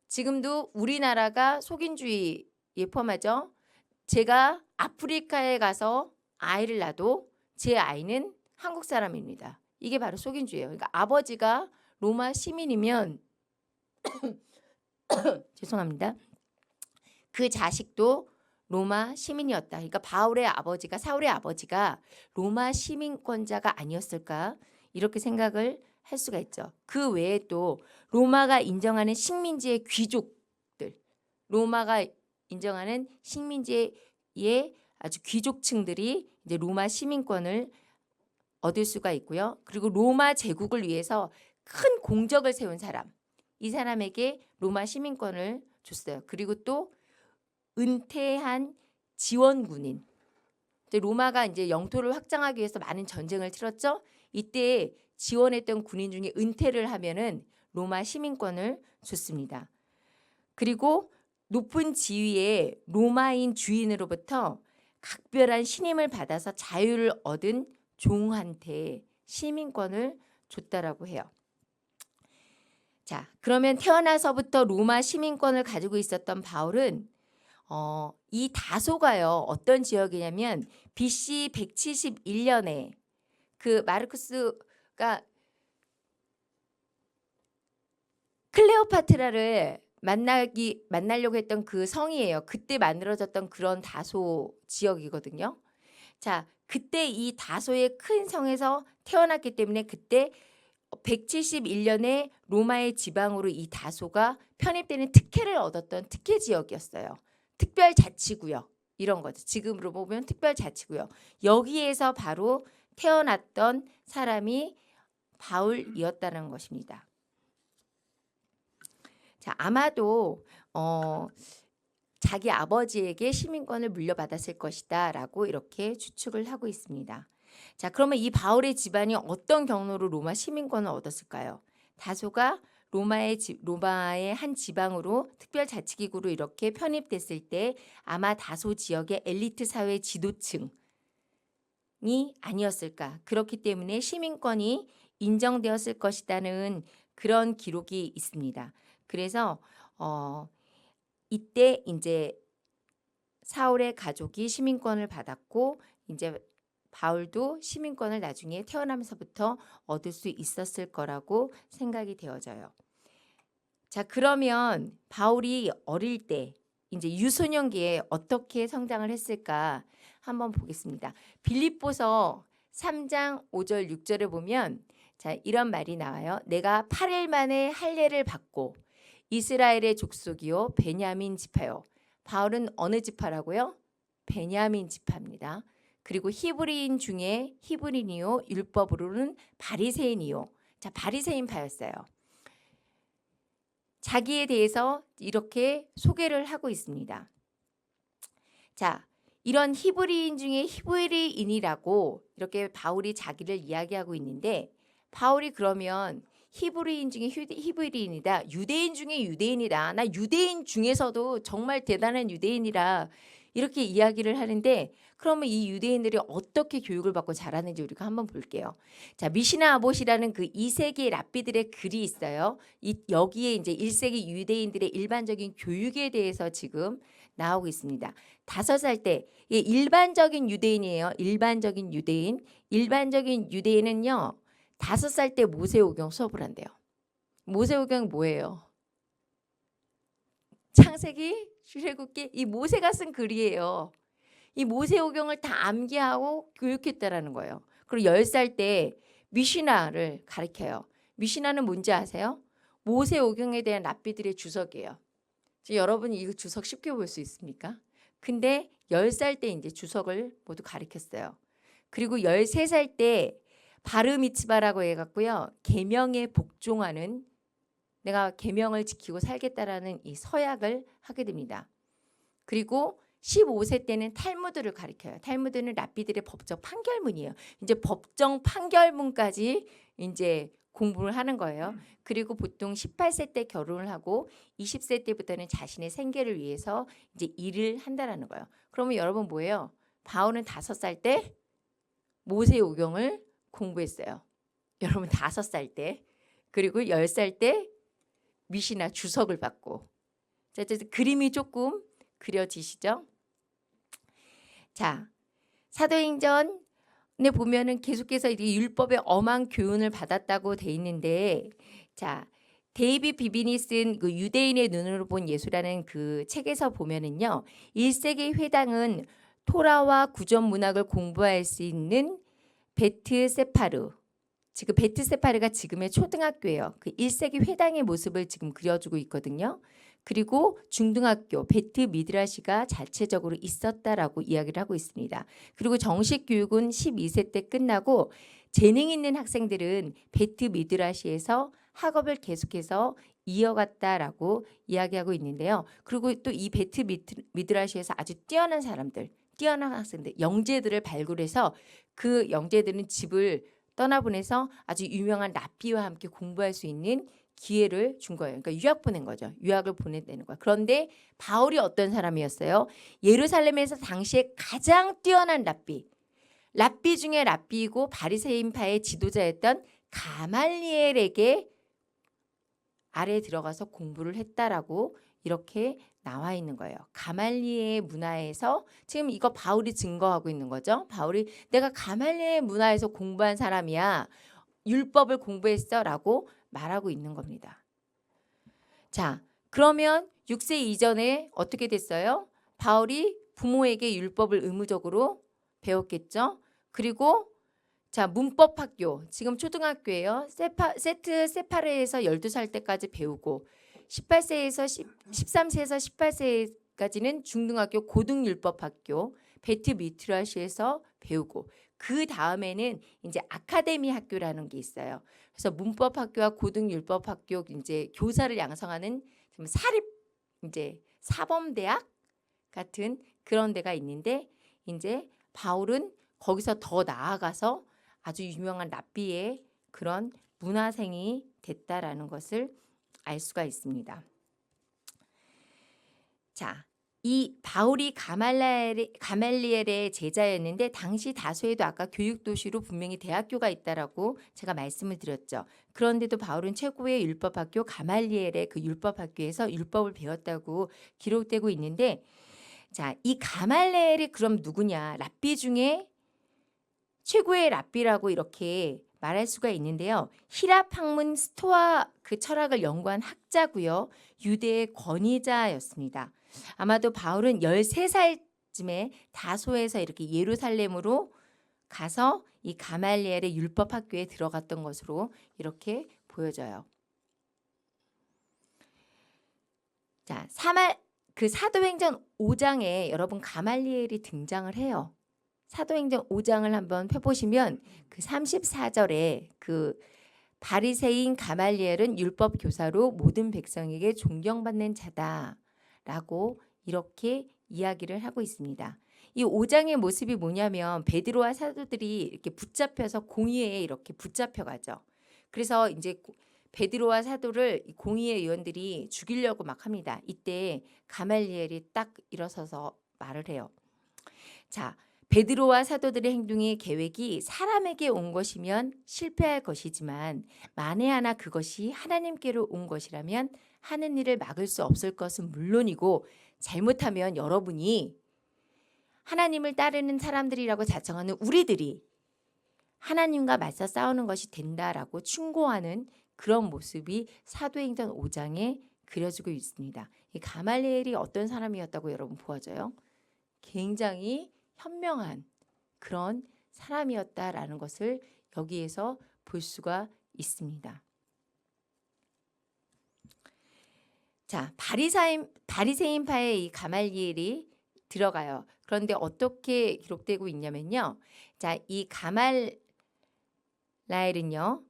지금도 우리나라가 속인주의에 포함하죠. 제가 아프리카에 가서 아이를 낳아도 제 아이는 한국 사람입니다. 이게 바로 속인주의예요. 그러니까 아버지가 로마 시민이면 죄송합니다. 그 자식도 로마 시민이었다. 그러니까 바울의 아버지가 사울의 아버지가 로마 시민권자가 아니었을까 이렇게 생각을 할 수가 있죠. 그 외에 또 로마가 인정하는 식민지의 귀족들, 로마가 인정하는 식민지의 아주 귀족층들이 이제 로마 시민권을 얻을 수가 있고요. 그리고 로마 제국을 위해서 큰 공적을 세운 사람, 이 사람에게 로마 시민권을 줬어요. 그리고 또 은퇴한 지원군인. 로마가 이제 영토를 확장하기 위해서 많은 전쟁을 치렀죠. 이때 지원했던 군인 중에 은퇴를 하면은 로마 시민권을 줬습니다. 그리고 높은 지위의 로마인 주인으로부터 각별한 신임을 받아서 자유를 얻은 종한테 시민권을 줬다라고 해요. 자, 그러면 태어나서부터 로마 시민권을 가지고 있었던 바울은 이 다소가요. 어떤 지역이냐면 BC 171년에 그 마르쿠스가 클레오파트라를 만나려고 했던 그 성이에요. 그때 만들어졌던 그런 다소 지역이거든요. 자, 그때 이 다소의 큰 성에서 태어났기 때문에 그때 171년에 로마의 지방으로 이 다소가 편입되는 특혜를 얻었던 특혜 지역이었어요. 특별자치구역 이런 거죠. 지금으로 보면 특별자치구역. 여기에서 바로 태어났던 사람이 바울이었다는 것입니다. 자, 아마도 자기 아버지에게 시민권을 물려받았을 것이다 라고 이렇게 추측을 하고 있습니다. 자, 그러면 이 바울의 집안이 어떤 경로로 로마 시민권을 얻었을까요? 다소가 로마의 한 지방으로 특별자치기구로 이렇게 편입됐을 때 아마 다소 지역의 엘리트 사회 지도층이 아니었을까. 그렇기 때문에 시민권이 인정되었을 것이라는 그런 기록이 있습니다. 그래서 이때 이제 사울의 가족이 시민권을 받았고 이제 바울도 시민권을 나중에 태어나면서부터 얻을 수 있었을 거라고 생각이 되어져요. 자, 그러면 바울이 어릴 때 이제 유소년기에 어떻게 성장을 했을까 한번 보겠습니다. 빌립보서 3장 5절 6절에 보면 자, 이런 말이 나와요. 내가 8일 만에 할례를 받고 이스라엘의 족속이요 베냐민 지파요. 바울은 어느 지파라고요? 베냐민 지파입니다. 그리고 히브리인 중에 히브리인이요 율법으로는 바리새인이요. 자, 바리새인파였어요. 자기에 대해서 이렇게 소개를 하고 있습니다. 자, 이런 히브리인 중에 히브리인이라고 이렇게 바울이 자기를 이야기하고 있는데, 바울이 그러면 히브리인 중에 히브리인이다, 유대인 중에 유대인이다, 나 유대인 중에서도 정말 대단한 유대인이라 이렇게 이야기를 하는데, 그러면 이 유대인들이 어떻게 교육을 받고 자라는지 우리가 한번 볼게요. 자, 미시나 아봇이라는 그 2세기 랍비들의 글이 있어요. 여기에 이제 1세기 유대인들의 일반적인 교육에 대해서 지금 나오고 있습니다. 5살 때, 일반적인 유대인이에요. 일반적인 유대인. 일반적인 유대인은요, 5살 때 모세오경 수업을 한대요. 모세오경 뭐예요? 창세기, 출애굽기, 이 모세가 쓴 글이에요. 이 모세오경을 다 암기하고 교육했다라는 거예요. 그리고 10살 때 미시나를 가르쳐요. 미시나는 뭔지 아세요? 모세오경에 대한 랍비들의 주석이에요. 여러분이 이거 주석 쉽게 볼 수 있습니까? 근데 10살 때 이제 주석을 모두 가르쳤어요. 그리고 13살 때 바르미츠바라고 해갖고요, 계명에 복종하는, 내가 계명을 지키고 살겠다라는 이 서약을 하게 됩니다. 그리고 15세 때는 탈무드를 가르쳐요. 탈무드는 랍비들의 법적 판결문이에요. 이제 법정 판결문까지 이제 공부를 하는 거예요. 그리고 보통 18세 때 결혼을 하고 20세 때부터는 자신의 생계를 위해서 이제 일을 한다라는 거예요. 그러면 여러분 뭐예요? 바울은 5살 때 모세오경을 공부했어요. 여러분 5살 때. 그리고 10살 때 미시나 주석을 받고. 자, 그림이 조금 그려지시죠? 자, 사도행전에 보면은 계속해서 이 율법의 엄한 교훈을 받았다고 돼 있는데, 자, 데이빗 비빈이 쓴 그 유대인의 눈으로 본 예수라는 그 책에서 보면은요, 1세기 회당은 토라와 구전 문학을 공부할 수 있는 베트세파르, 지금 베트세파르가 지금의 초등학교예요. 그 1세기 회당의 모습을 지금 그려주고 있거든요. 그리고 중등학교 베트 미드라시가 자체적으로 있었다라고 이야기를 하고 있습니다. 그리고 정식 교육은 12세 때 끝나고 재능 있는 학생들은 베트 미드라시에서 학업을 계속해서 이어갔다라고 이야기하고 있는데요. 그리고 또 이 베트 미드라시에서 아주 뛰어난 사람들, 뛰어난 학생들, 영재들을 발굴해서 그 영재들은 집을 떠나보내서 아주 유명한 랍비와 함께 공부할 수 있는 기회를 준 거예요. 그러니까 유학 보낸 거죠. 유학을 보냈다는 거예요. 그런데 바울이 어떤 사람이었어요? 예루살렘에서 당시에 가장 뛰어난 랍비 중에 랍비이고 바리새인파의 지도자였던 가말리엘에게 아래에 들어가서 공부를 했다라고 이렇게 나와 있는 거예요. 가말리엘 문화에서, 지금 이거 바울이 증거하고 있는 거죠. 바울이 내가 가말리엘 문화에서 공부한 사람이야, 율법을 공부했어 라고 말하고 있는 겁니다. 자, 그러면 6세 이전에 어떻게 됐어요? 바울이 부모에게 율법을 의무적으로 배웠겠죠. 그리고 자, 문법학교, 지금 초등학교예요. 세파르에서 12살 때까지 배우고 13세에서 18세까지는 중등학교 고등율법학교 베트 미트라시에서 배우고, 그 다음에는 이제 아카데미 학교라는 게 있어요. 그래서 문법학교와 고등율법학교 이제 교사를 양성하는 사립 이제 사범대학 같은 그런 데가 있는데, 이제 바울은 거기서 더 나아가서 아주 유명한 랍비의 그런 문화생이 됐다라는 것을 알 수가 있습니다. 자, 이 바울이 가말리엘의 제자였는데 당시 다소에도 아까 교육도시로 분명히 대학교가 있다라고 제가 말씀을 드렸죠. 그런데도 바울은 최고의 율법학교 가말리엘의 그 율법학교에서 율법을 배웠다고 기록되고 있는데, 자, 이 가말리엘이 그럼 누구냐? 랍비 중에 최고의 랍비라고 이렇게 말할 수가 있는데요. 히랍 학문 스토아 그 철학을 연구한 학자고요. 유대의 권위자였습니다. 아마도 바울은 13살쯤에 다소에서 이렇게 예루살렘으로 가서 이 가말리엘의 율법 학교에 들어갔던 것으로 이렇게 보여져요. 자, 그 사도행전 5장에 여러분 가말리엘이 등장을 해요. 사도행전 5장을 한번 펴보시면 그 34절에 그 바리새인 가말리엘은 율법 교사로 모든 백성에게 존경받는 자다라고 이렇게 이야기를 하고 있습니다. 이 5장의 모습이 뭐냐면 베드로와 사도들이 이렇게 붙잡혀서 공의회에 이렇게 붙잡혀 가죠. 그래서 이제 베드로와 사도를 공의회 의원들이 죽이려고 막 합니다. 이때 가말리엘이 딱 일어서서 말을 해요. 자, 베드로와 사도들의 행동의 계획이 사람에게 온 것이면 실패할 것이지만 만에 하나 그것이 하나님께로 온 것이라면 하는 일을 막을 수 없을 것은 물론이고 잘못하면 여러분이 하나님을 따르는 사람들이라고 자청하는 우리들이 하나님과 맞서 싸우는 것이 된다라고 충고하는 그런 모습이 사도행전 5장에 그려지고 있습니다. 이 가말리엘이 어떤 사람이었다고 여러분 보아져요? 굉장히 현명한 그런 사람이었다라는 것을 여기에서 볼 수가 있습니다. 자, 바리새인파의 이 가말리엘이 들어가요. 그런데 어떻게 기록되고 있냐면요. 자, 이 가말라엘은요.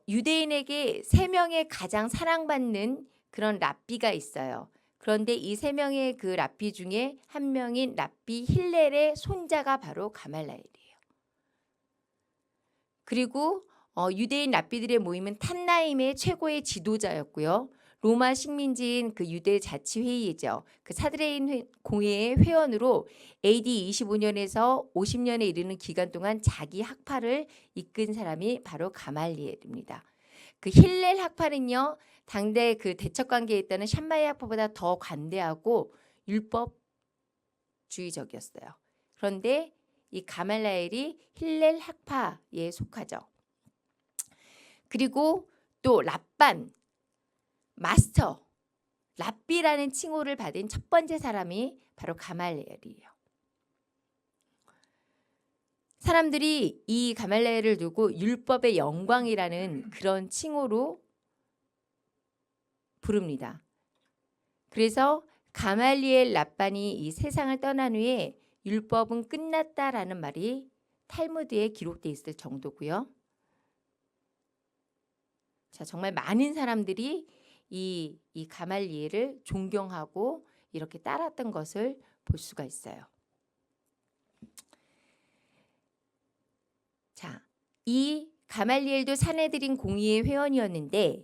유대인에게 3명의 가장 사랑받는 그런 랍비가 있어요. 그런데 이 3명의 그 랍비 중에 한 명인 랍비 힐렐의 손자가 바로 가말라엘이에요. 그리고 유대인 랍비들의 모임은 탄나임의 최고의 지도자였고요. 로마 식민지인 그 유대 자치회의죠. 그 사드레인 공회의 회원으로 AD 25년에서 50년에 이르는 기간 동안 자기 학파를 이끈 사람이 바로 가말리엘입니다. 그 힐렐 학파는요. 당대 그 대척 관계에 있다는 샴마이 학파보다 더 관대하고 율법주의적이었어요. 그런데 이 가말라엘이 힐렐 학파에 속하죠. 그리고 또 랍반 마스터, 랍비라는 칭호를 받은 첫 번째 사람이 바로 가말리엘이에요. 사람들이 이 가말리엘을 두고 율법의 영광이라는 그런 칭호로 부릅니다. 그래서 가말리엘 랍반이 이 세상을 떠난 후에 율법은 끝났다라는 말이 탈무드에 기록되어 있을 정도고요. 자, 정말 많은 사람들이 이 가말리엘을 존경하고 이렇게 따랐던 것을 볼 수가 있어요. 자, 이 가말리엘도 사내들인 공의회 회원이었는데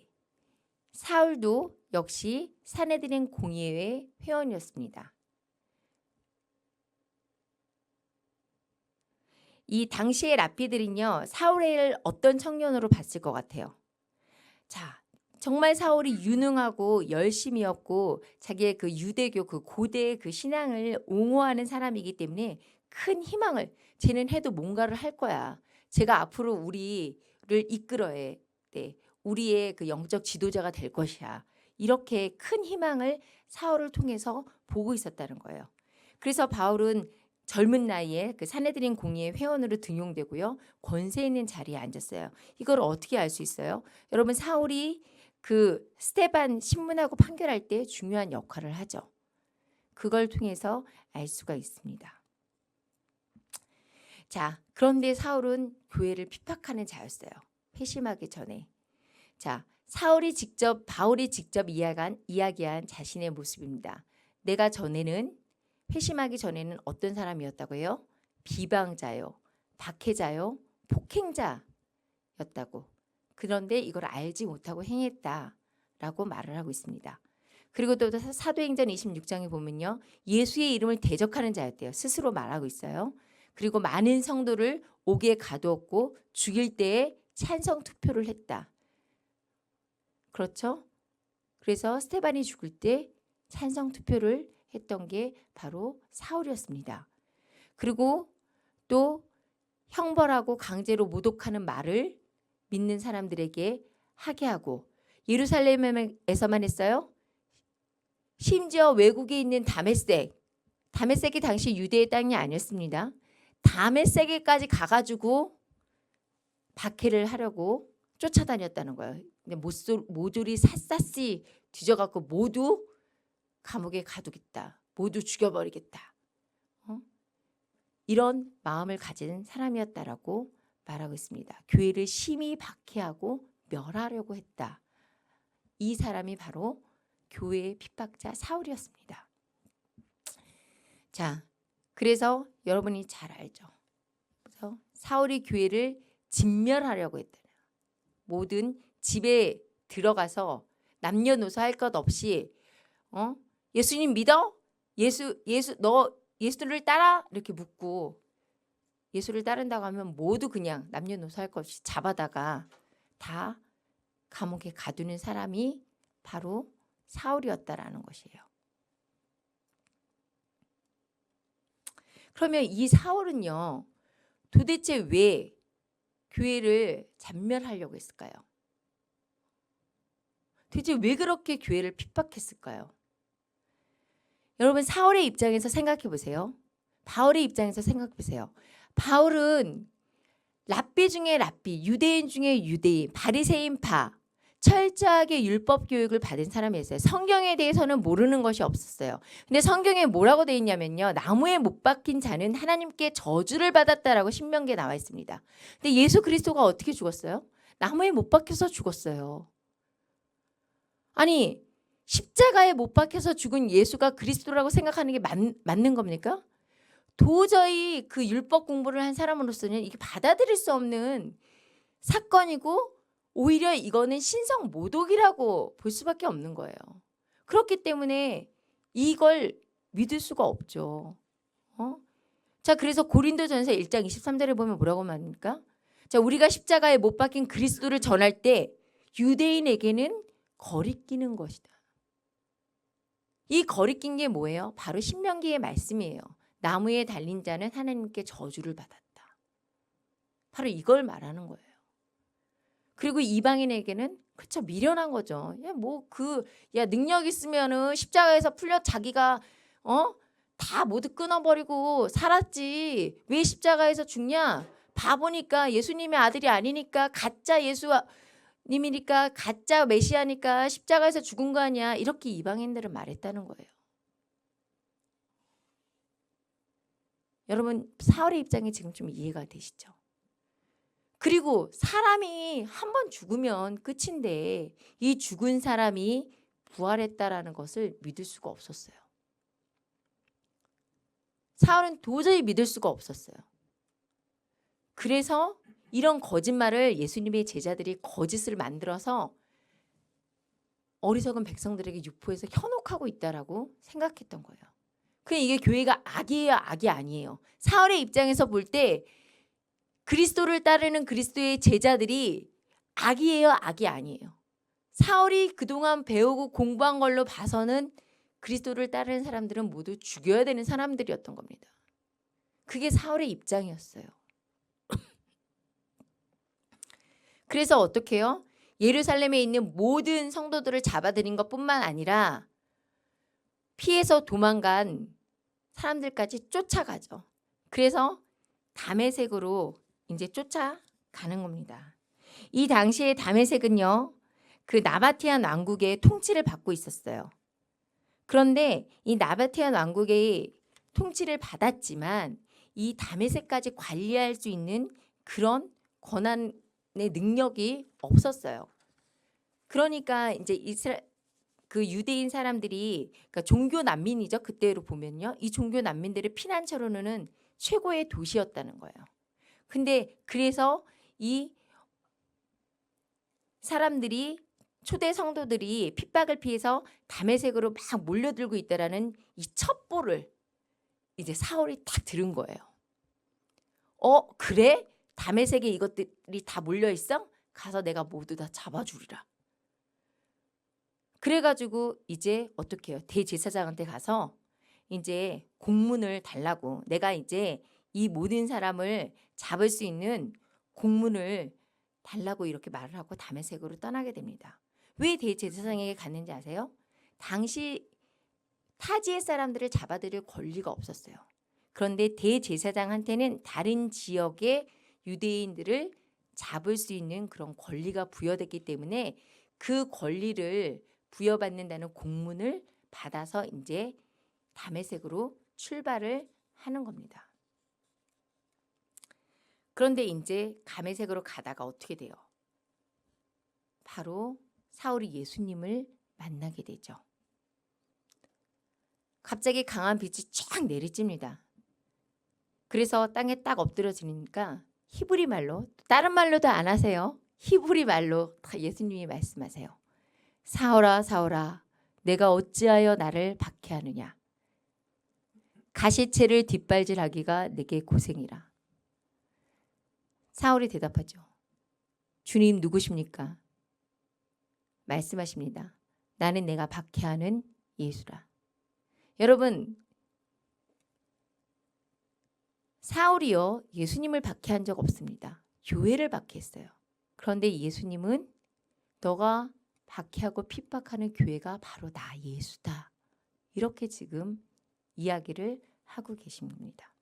사울도 역시 사내들인 공의회 회원이었습니다. 이 당시의 랍비들은요, 사울을 어떤 청년으로 봤을 것 같아요. 자, 정말 사울이 유능하고 열심이었고 자기의 그 유대교 그 고대의 그 신앙을 옹호하는 사람이기 때문에 큰 희망을 쟤는 해도 뭔가를 할 거야. 제가 앞으로 우리를 이끌어야 돼. 우리의 그 영적 지도자가 될 것이야. 이렇게 큰 희망을 사울을 통해서 보고 있었다는 거예요. 그래서 바울은 젊은 나이에 그 사내들인 공의회 회원으로 등용되고요. 권세 있는 자리에 앉았어요. 이걸 어떻게 알 수 있어요? 여러분 사울이 그 스데반 신문하고 판결할 때 중요한 역할을 하죠. 그걸 통해서 알 수가 있습니다. 자, 그런데 사울은 교회를 핍박하는 자였어요. 회심하기 전에. 자, 바울이 직접 이야기한 자신의 모습입니다. 내가 회심하기 전에는 어떤 사람이었다고요? 비방자요, 박해자요, 폭행자였다고. 그런데 이걸 알지 못하고 행했다라고 말을 하고 있습니다. 그리고 또 사도행전 26장에 보면요. 예수의 이름을 대적하는 자였대요. 스스로 말하고 있어요. 그리고 많은 성도를 옥에 가두었고 죽일 때에 찬성 투표를 했다. 그렇죠? 그래서 스데반이 죽을 때 찬성 투표를 했던 게 바로 사울이었습니다. 그리고 또 형벌하고 강제로 모독하는 말을 믿는 사람들에게 하게 하고 예루살렘에서만 했어요? 심지어 외국에 있는 다메섹이 당시 유대의 땅이 아니었습니다. 다메섹에까지 가가지고 박해를 하려고 쫓아다녔다는 거예요. 근데 모조리 샅샅이 뒤져갖고 모두 감옥에 가두겠다. 모두 죽여버리겠다. 이런 마음을 가진 사람이었다라고 말하고 있습니다. 교회를 심히 박해하고 멸하려고 했다. 이 사람이 바로 교회의 핍박자 사울이었습니다. 자, 그래서 여러분이 잘 알죠. 그래서 사울이 교회를 진멸하려고 했다. 모든 집에 들어가서 남녀노소 할 것 없이 예수님 믿어? 너 예수를 따라? 이렇게 묻고 예수를 따른다고 하면 모두 그냥 남녀노소 할 것 없이 잡아다가 다 감옥에 가두는 사람이 바로 사울이었다라는 것이에요. 그러면 이 사울은요, 도대체 왜 교회를 잔멸하려고 했을까요? 도대체 왜 그렇게 교회를 핍박했을까요? 여러분, 사울의 입장에서 생각해 보세요. 바울의 입장에서 생각해 보세요. 바울은 랍비 중에 랍비, 유대인 중에 유대인, 바리새인파, 철저하게 율법 교육을 받은 사람이었어요. 성경에 대해서는 모르는 것이 없었어요. 근데 성경에 뭐라고 되어 있냐면요, 나무에 못 박힌 자는 하나님께 저주를 받았다라고 신명기에 나와 있습니다. 근데 예수 그리스도가 어떻게 죽었어요? 나무에 못 박혀서 죽었어요. 아니, 십자가에 못 박혀서 죽은 예수가 그리스도라고 생각하는 게 맞는 겁니까? 도저히 그 율법 공부를 한 사람으로서는 이게 받아들일 수 없는 사건이고, 오히려 이거는 신성 모독이라고 볼 수밖에 없는 거예요. 그렇기 때문에 이걸 믿을 수가 없죠. 자, 그래서 고린도전서 1장 23절에 보면 뭐라고 말합니까? 자, 우리가 십자가에 못 박힌 그리스도를 전할 때 유대인에게는 거리끼는 것이다. 이 거리낀 게 뭐예요? 바로 신명기의 말씀이에요. 나무에 달린 자는 하나님께 저주를 받았다. 바로 이걸 말하는 거예요. 그리고 이방인에게는 그쵸, 미련한 거죠. 야, 능력 있으면은 십자가에서 풀려 자기가 다 모두 끊어버리고 살았지. 왜 십자가에서 죽냐? 바보니까, 예수님의 아들이 아니니까, 가짜 예수님이니까, 가짜 메시아니까 십자가에서 죽은 거 아니야. 이렇게 이방인들은 말했다는 거예요. 여러분, 사울의 입장이 지금 좀 이해가 되시죠? 그리고 사람이 한 번 죽으면 끝인데 이 죽은 사람이 부활했다라는 것을 믿을 수가 없었어요. 사울은 도저히 믿을 수가 없었어요. 그래서 이런 거짓말을 예수님의 제자들이 거짓을 만들어서 어리석은 백성들에게 유포해서 현혹하고 있다라고 생각했던 거예요. 그냥 이게 교회가 악이에요, 악이 아니에요. 사울의 입장에서 볼 때 그리스도를 따르는 그리스도의 제자들이 악이에요, 악이 아니에요. 사울이 그동안 배우고 공부한 걸로 봐서는 그리스도를 따르는 사람들은 모두 죽여야 되는 사람들이었던 겁니다. 그게 사울의 입장이었어요. 그래서 어떻게 해요? 예루살렘에 있는 모든 성도들을 잡아들인 것뿐만 아니라 피해서 도망간 사람들까지 쫓아가죠. 그래서 다메섹으로 이제 쫓아가는 겁니다. 이 당시에 다메섹은요, 그 나바티안 왕국의 통치를 받고 있었어요. 그런데 이 나바티안 왕국의 통치를 받았지만 이 다메섹까지 관리할 수 있는 그런 권한의 능력이 없었어요. 그러니까 이제 그 유대인 사람들이, 그러니까 종교 난민이죠. 그때로 보면요, 이 종교 난민들의 피난처로는 최고의 도시였다는 거예요. 근데 그래서 이 사람들이, 초대 성도들이 핍박을 피해서 다메섹으로 막 몰려들고 있다라는 이 첩보를 이제 사울이 딱 들은 거예요. 그래? 다메섹에 이것들이 다 몰려 있어? 가서 내가 모두 다 잡아주리라. 그래가지고 이제 어떻게 해요? 대제사장한테 가서 이제 공문을 달라고, 내가 이제 이 모든 사람을 잡을 수 있는 공문을 달라고 이렇게 말을 하고 다메섹으로 떠나게 됩니다. 왜 대제사장에게 갔는지 아세요? 당시 타지의 사람들을 잡아들일 권리가 없었어요. 그런데 대제사장한테는 다른 지역의 유대인들을 잡을 수 있는 그런 권리가 부여됐기 때문에 그 권리를 부여받는다는 공문을 받아서 이제 다메섹으로 출발을 하는 겁니다. 그런데 이제 다메섹으로 가다가 어떻게 돼요? 바로 사울이 예수님을 만나게 되죠. 갑자기 강한 빛이 쫙 내리쬐니다. 그래서 땅에 딱 엎드러지니까 히브리 말로, 다른 말로도 안 하세요. 히브리 말로 다 예수님이 말씀하세요. 사울아 사울아 내가 어찌하여 나를 박해하느냐. 가시채를 뒷발질하기가 내게 고생이라. 사울이 대답하죠. 주님 누구십니까? 말씀하십니다. 나는 내가 박해하는 예수라. 여러분, 사울이요 예수님을 박해한 적 없습니다. 교회를 박해했어요. 그런데 예수님은 너가 박해하고 핍박하는 교회가 바로 나 예수다. 이렇게 지금 이야기를 하고 계신 겁니다.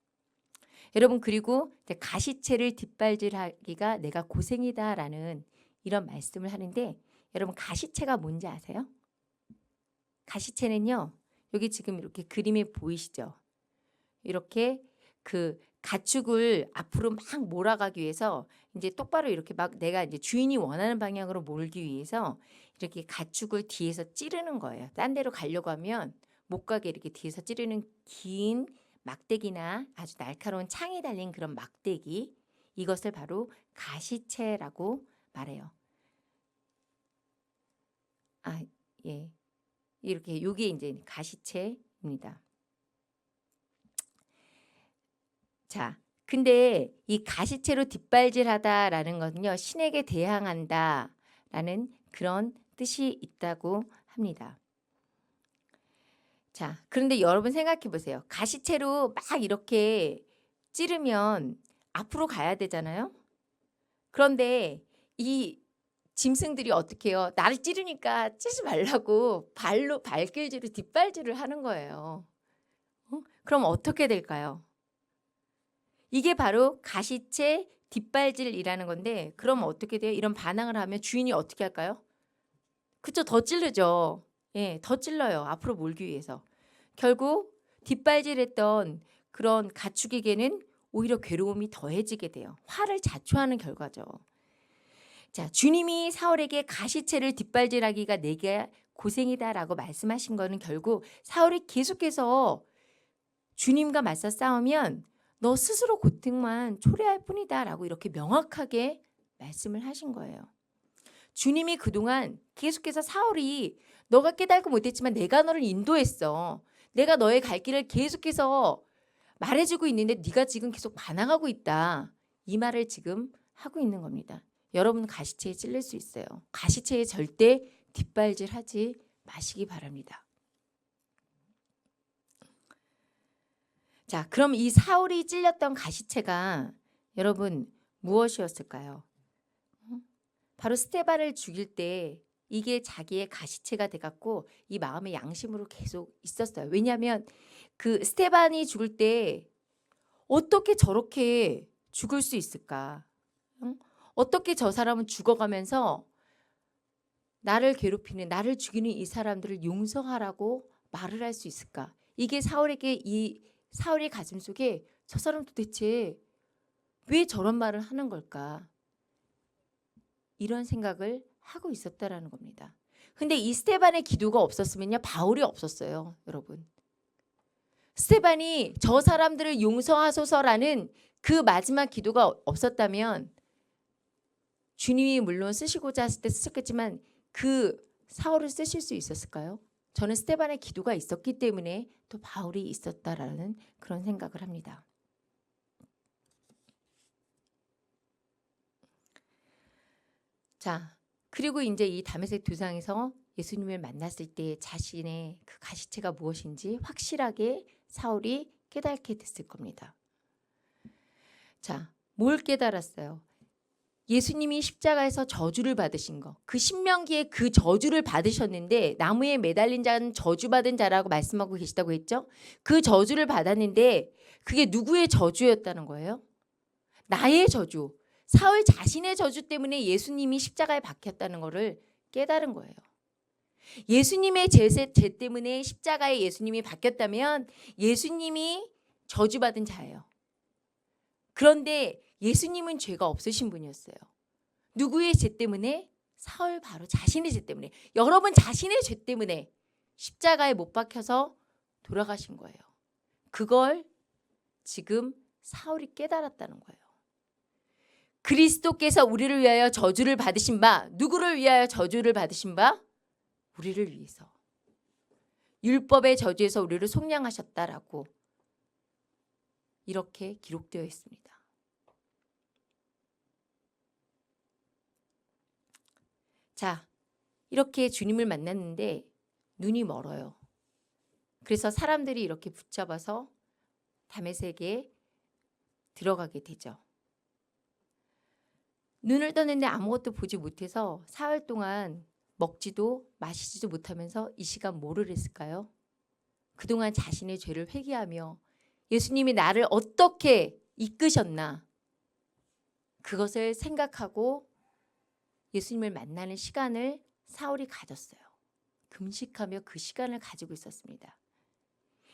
여러분, 그리고 가시채를 뒷발질하기가 내가 고생이다라는 이런 말씀을 하는데, 여러분 가시채가 뭔지 아세요? 가시채는요, 여기 지금 이렇게 그림에 보이시죠? 이렇게 그 가축을 앞으로 막 몰아가기 위해서 이제 똑바로 이렇게 막 내가 이제 주인이 원하는 방향으로 몰기 위해서 이렇게 가축을 뒤에서 찌르는 거예요. 딴 데로 가려고 하면 못 가게 이렇게 뒤에서 찌르는 긴 막대기나 아주 날카로운 창이 달린 그런 막대기, 이것을 바로 가시채라고 말해요. 예. 이렇게 요게 이제 가시채입니다. 자, 근데 이 가시채로 뒷발질하다라는 것은요, 신에게 대항한다라는 그런 뜻이 있다고 합니다. 자, 그런데 여러분 생각해 보세요. 가시채로 막 이렇게 찌르면 앞으로 가야 되잖아요. 그런데 이 짐승들이 어떻게 해요? 나를 찌르니까 찌지 말라고 발로 발길질을 뒷발질을 하는 거예요. 그럼 어떻게 될까요? 이게 바로 가시채 뒷발질이라는 건데, 그럼 어떻게 돼요? 이런 반항을 하면 주인이 어떻게 할까요? 그쵸, 더 찌르죠. 예, 더 찔러요. 앞으로 몰기 위해서. 결국 뒷발질했던 그런 가축에게는 오히려 괴로움이 더해지게 돼요. 화를 자초하는 결과죠. 자, 주님이 사울에게 가시채를 뒷발질하기가 내게 고생이다라고 말씀하신 거는 결국 사울이 계속해서 주님과 맞서 싸우면 너 스스로 고통만 초래할 뿐이다라고 이렇게 명확하게 말씀을 하신 거예요. 주님이 그동안 계속해서 사울이 너가 깨닫고 못했지만 내가 너를 인도했어. 내가 너의 갈 길을 계속해서 말해주고 있는데 네가 지금 계속 반항하고 있다. 이 말을 지금 하고 있는 겁니다. 여러분 가시채에 찔릴 수 있어요. 가시채에 절대 뒷발질하지 마시기 바랍니다. 자, 그럼 이 사울이 찔렸던 가시채가 여러분 무엇이었을까요? 바로 스데반을 죽일 때 이게 자기의 가시채가 돼갖고 이 마음의 양심으로 계속 있었어요. 왜냐하면 그 스데반이 죽을 때 어떻게 저렇게 죽을 수 있을까? 어떻게 저 사람은 죽어가면서 나를 괴롭히는, 나를 죽이는 이 사람들을 용서하라고 말을 할 수 있을까? 이게 사울에게, 이 사울의 가슴 속에 저 사람 도대체 왜 저런 말을 하는 걸까? 이런 생각을 하고 있었다라는 겁니다. 근데 이 스데반의 기도가 없었으면요, 바울이 없었어요, 여러분. 스데반이 저 사람들을 용서하소서라는 그 마지막 기도가 없었다면 주님이 물론 쓰시고자 했을 때 쓰셨겠지만 그 사울을 쓰실 수 있었을까요? 저는 스데반의 기도가 있었기 때문에 또 바울이 있었다라는 그런 생각을 합니다. 자, 그리고 이제 이 다메섹 두상에서 예수님을 만났을 때 자신의 그 가시채가 무엇인지 확실하게 사울이 깨닫게 됐을 겁니다. 자, 뭘 깨달았어요? 예수님이 십자가에서 저주를 받으신 거, 그 신명기에 그 저주를 받으셨는데 나무에 매달린 자는 저주받은 자라고 말씀하고 계시다고 했죠? 그 저주를 받았는데 그게 누구의 저주였다는 거예요? 나의 저주, 사울 자신의 저주 때문에 예수님이 십자가에 박혔다는 것을 깨달은 거예요. 예수님의 죄 때문에 십자가에 예수님이 박혔다면 예수님이 저주받은 자예요. 그런데 예수님은 죄가 없으신 분이었어요. 누구의 죄 때문에? 사울 바로 자신의 죄 때문에. 여러분 자신의 죄 때문에 십자가에 못 박혀서 돌아가신 거예요. 그걸 지금 사울이 깨달았다는 거예요. 그리스도께서 우리를 위하여 저주를 받으신 바, 누구를 위하여 저주를 받으신 바? 우리를 위해서. 율법의 저주에서 우리를 속량하셨다라고 이렇게 기록되어 있습니다. 자, 이렇게 주님을 만났는데 눈이 멀어요. 그래서 사람들이 이렇게 붙잡아서 다메섹에 들어가게 되죠. 눈을 떴는데 아무것도 보지 못해서 사흘 동안 먹지도 마시지도 못하면서 이 시간 뭐를 했을까요? 그동안 자신의 죄를 회개하며 예수님이 나를 어떻게 이끄셨나 그것을 생각하고 예수님을 만나는 시간을 사울이 가졌어요. 금식하며 그 시간을 가지고 있었습니다.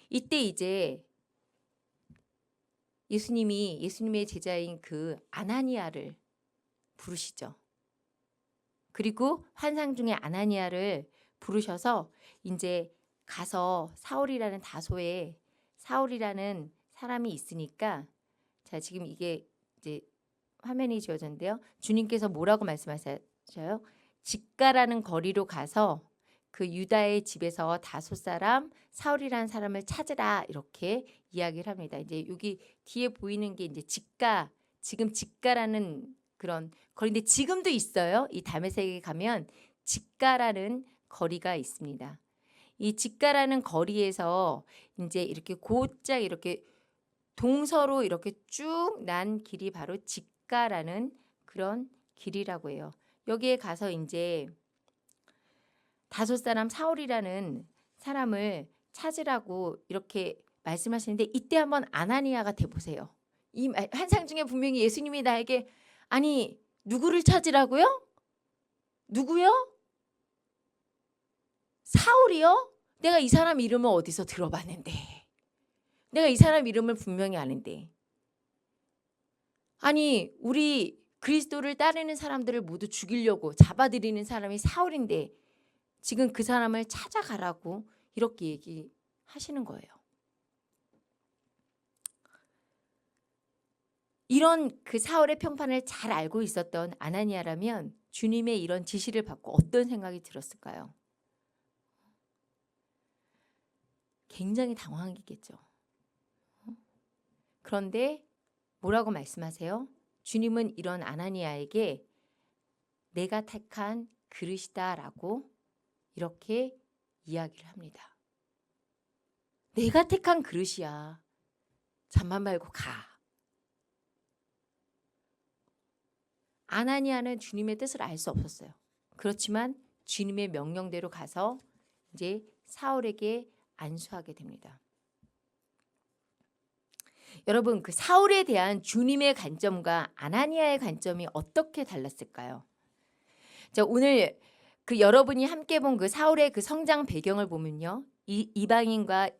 이때 이제 예수님의 제자인 그 아나니아를 부르시죠. 그리고 환상 중에 아나니아를 부르셔서 이제 가서 사울이라는 사람이 있으니까 자, 지금 이게 이제 화면이 지어졌는데요. 주님께서 뭐라고 말씀하셔요? 직가라는 거리로 가서 그 유다의 집에서 다소 사람 사울이라는 사람을 찾으라 이렇게 이야기를 합니다. 이제 여기 뒤에 보이는 게 이제 지금 직가라는 그런 거리인데 지금도 있어요. 이 다메섹에 가면 직가라는 거리가 있습니다. 이 직가라는 거리에서 이제 이렇게 곧장 이렇게 동서로 이렇게 쭉 난 길이 바로 직가라는 그런 길이라고 해요. 여기에 가서 이제 다섯 사람 사울이라는 사람을 찾으라고 이렇게 말씀하시는데 이때 한번 아나니아가 돼보세요. 이 환상 중에 분명히 예수님이 나에게 아니 누구를 찾으라고요? 누구요? 사울이요? 내가 이 사람 이름을 어디서 들어봤는데 내가 이 사람 이름을 분명히 아는데 아니 우리 그리스도를 따르는 사람들을 모두 죽이려고 잡아들이는 사람이 사울인데 지금 그 사람을 찾아가라고 이렇게 얘기하시는 거예요. 이런 그 사울의 편판을 잘 알고 있었던 아나니아라면 주님의 이런 지시를 받고 어떤 생각이 들었을까요? 굉장히 당황했겠죠. 그런데 뭐라고 말씀하세요? 주님은 이런 아나니아에게 내가 택한 그릇이다라고 이렇게 이야기를 합니다. 내가 택한 그릇이야. 잠만 말고 가. 아나니아는 주님의 뜻을 알 수 없었어요. 그렇지만 주님의 명령대로 가서 이제 사울에게 안수하게 됩니다. 여러분, 그 사울에 대한 주님의 관점과 아나니아의 관점이 어떻게 달랐을까요? 자, 오늘 그 여러분이 함께 본 그 사울의 그 성장 배경을 보면요. 이방인과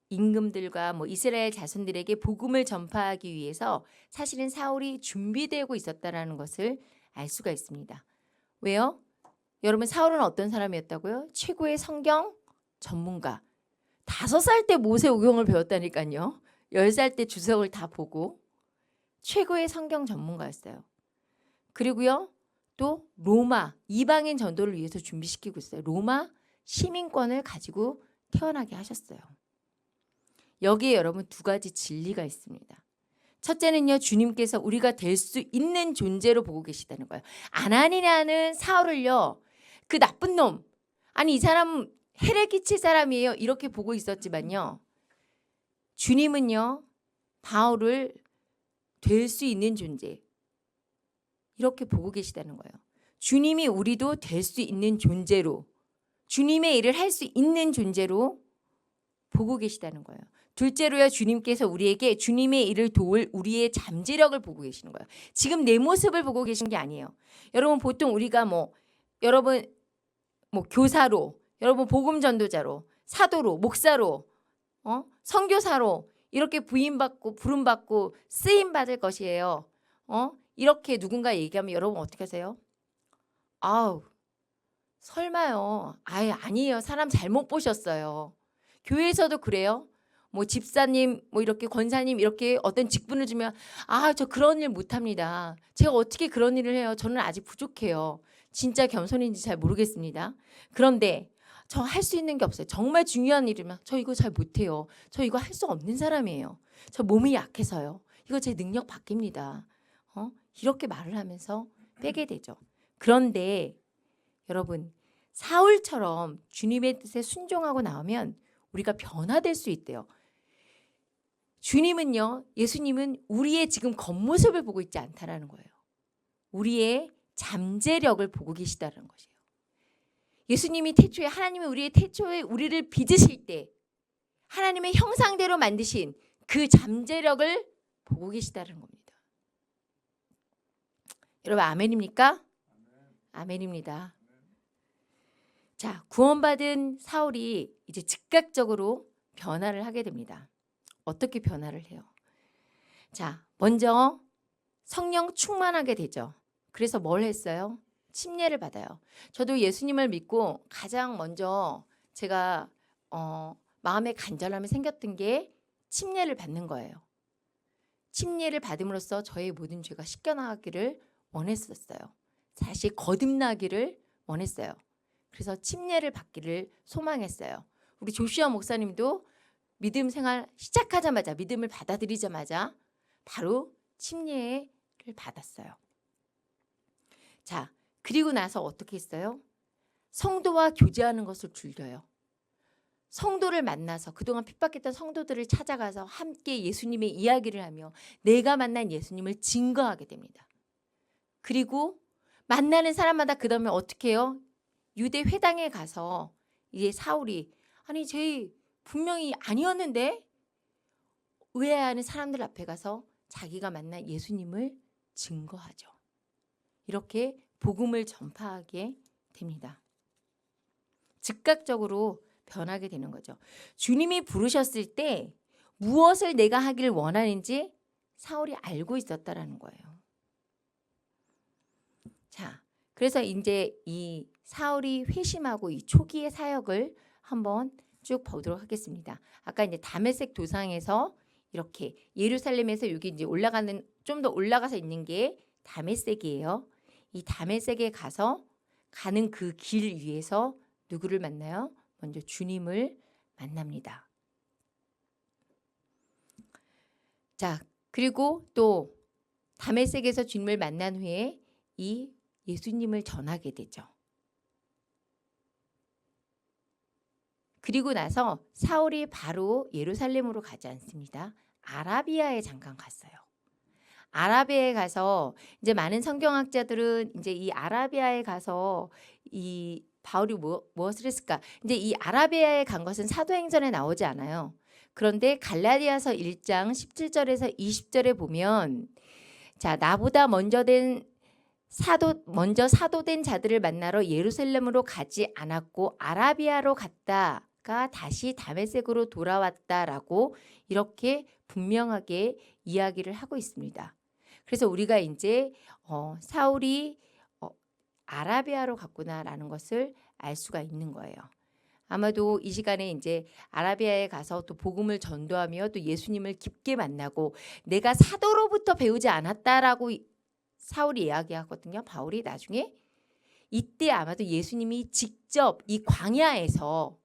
임금들과 뭐 이스라엘 자손들에게 복음을 전파하기 위해서 사실은 사울이 준비되고 있었다라는 것을 알 수가 있습니다. 왜요? 여러분 사울은 어떤 사람이었다고요? 최고의 성경 전문가. 5살 때 모세오경을 배웠다니까요. 10살 때 주석을 다 보고 최고의 성경 전문가였어요. 그리고요. 또 로마 이방인 전도를 위해서 준비시키고 있어요. 로마 시민권을 가지고 태어나게 하셨어요. 여기에 여러분 두 가지 진리가 있습니다. 첫째는요. 주님께서 우리가 될 수 있는 존재로 보고 계시다는 거예요. 아나니아는 사울을요. 그 나쁜 놈. 아니 이 사람 해를 끼칠 사람이에요. 이렇게 보고 있었지만요. 주님은요. 바울을 될 수 있는 존재. 이렇게 보고 계시다는 거예요. 주님이 우리도 될 수 있는 존재로 주님의 일을 할 수 있는 존재로 보고 계시다는 거예요. 둘째로요. 주님께서 우리에게 주님의 일을 도울 우리의 잠재력을 보고 계시는 거예요. 지금 내 모습을 보고 계신 게 아니에요. 여러분 보통 우리가 여러분 교사로 여러분 복음 전도자로 사도로 목사로 선교사로 이렇게 부름받고 쓰임 받을 것이에요. 이렇게 누군가 얘기하면 여러분 어떻게 하세요? 아우 설마요. 아니에요. 사람 잘못 보셨어요. 교회에서도 그래요. 뭐 집사님, 뭐 이렇게 권사님 이렇게 어떤 직분을 주면 저 그런 일 못합니다. 제가 어떻게 그런 일을 해요? 저는 아직 부족해요. 진짜 겸손인지 잘 모르겠습니다. 그런데 저 할 수 있는 게 없어요. 정말 중요한 일이면 저 이거 잘 못해요. 저 이거 할 수 없는 사람이에요. 저 몸이 약해서요. 이거 제 능력 밖입니다. 이렇게 말을 하면서 빼게 되죠. 그런데 여러분, 사울처럼 주님의 뜻에 순종하고 나오면 우리가 변화될 수 있대요. 주님은요, 예수님은 우리의 지금 겉모습을 보고 있지 않다라는 거예요. 우리의 잠재력을 보고 계시다는 것이에요. 예수님이 태초에, 하나님이 우리의 태초에 우리를 빚으실 때 하나님의 형상대로 만드신 그 잠재력을 보고 계시다는 겁니다. 여러분, 아멘입니까? 아멘입니다. 자, 구원받은 사울이 이제 즉각적으로 변화를 하게 됩니다. 어떻게 변화를 해요? 자, 먼저 성령 충만하게 되죠. 그래서 뭘 했어요? 침례를 받아요. 저도 예수님을 믿고 가장 먼저 제가 마음의 간절함이 생겼던 게 침례를 받는 거예요. 침례를 받음으로써 저의 모든 죄가 씻겨나가기를 원했었어요. 다시 거듭나기를 원했어요. 그래서 침례를 받기를 소망했어요. 우리 조슈아 목사님도 믿음 생활 시작하자마자, 믿음을 받아들이자마자 바로 침례를 받았어요. 자, 그리고 나서 어떻게 했어요? 성도와 교제하는 것을 즐겨요. 성도를 만나서 그동안 핍박했던 성도들을 찾아가서 함께 예수님의 이야기를 하며 내가 만난 예수님을 증거하게 됩니다. 그리고 만나는 사람마다 그 다음에 어떻게 해요? 유대 회당에 가서 이제 사울이 아니 쟤 분명히 아니었는데 의아해하는 사람들 앞에 가서 자기가 만난 예수님을 증거하죠. 이렇게 복음을 전파하게 됩니다. 즉각적으로 변하게 되는 거죠. 주님이 부르셨을 때 무엇을 내가 하기를 원하는지 사울이 알고 있었다라는 거예요. 자, 그래서 이제 이 사울이 회심하고 이 초기의 사역을 한번 쭉 보도록 하겠습니다. 아까 이제 다메섹 도상에서 이렇게 예루살렘에서 여기 이제 올라가는 좀 더 올라가서 있는 게 다메섹이에요. 이 다메섹에 가서 가는 그 길 위에서 누구를 만나요? 먼저 주님을 만납니다. 자, 그리고 또 다메섹에서 주님을 만난 후에 이 예수님을 전하게 되죠. 그리고 나서 사울이 바로 예루살렘으로 가지 않습니다. 아라비아에 잠깐 갔어요. 아라비아에 가서 이제 많은 성경학자들은 이제 이 아라비아에 가서 이 바울이 무엇을 했을까? 이제 이 아라비아에 간 것은 사도행전에 나오지 않아요. 그런데 갈라디아서 1장 17절에서 20절에 보면 자, 나보다 먼저 사도된 자들을 만나러 예루살렘으로 가지 않았고 아라비아로 갔다가 다시 다메섹으로 돌아왔다라고 이렇게 분명하게 이야기를 하고 있습니다. 그래서 우리가 이제 사울이 아라비아로 갔구나라는 것을 알 수가 있는 거예요. 아마도 이 시간에 이제 아라비아에 가서 또 복음을 전도하며 또 예수님을 깊게 만나고 내가 사도로부터 배우지 않았다라고 사울이 이야기하거든요. 바울이 나중에 이때 아마도 예수님이 직접 이 광야에서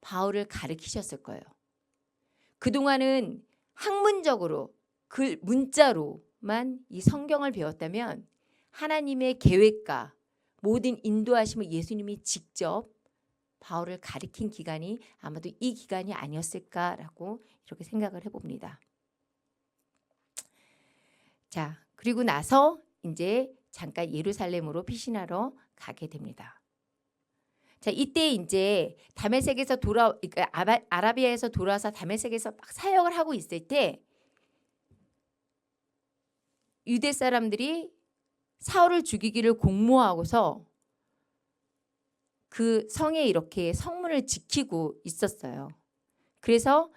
바울을 가르치셨을 거예요. 그동안은 학문적으로 그 문자로만 이 성경을 배웠다면 하나님의 계획과 모든 인도하심을 예수님이 직접 바울을 가르친 기간이 아마도 이 기간이 아니었을까라고 이렇게 생각을 해봅니다. 자, 그리고 나서 이제 잠깐 예루살렘으로 피신하러 가게 됩니다. 자, 이때 이제 다메섹에서 그러니까 아라비아에서 돌아와서 다메섹에서 막 사역을 하고 있을 때 유대 사람들이 사울을 죽이기를 공모하고서 그 성에 이렇게 성문을 지키고 있었어요. 그래서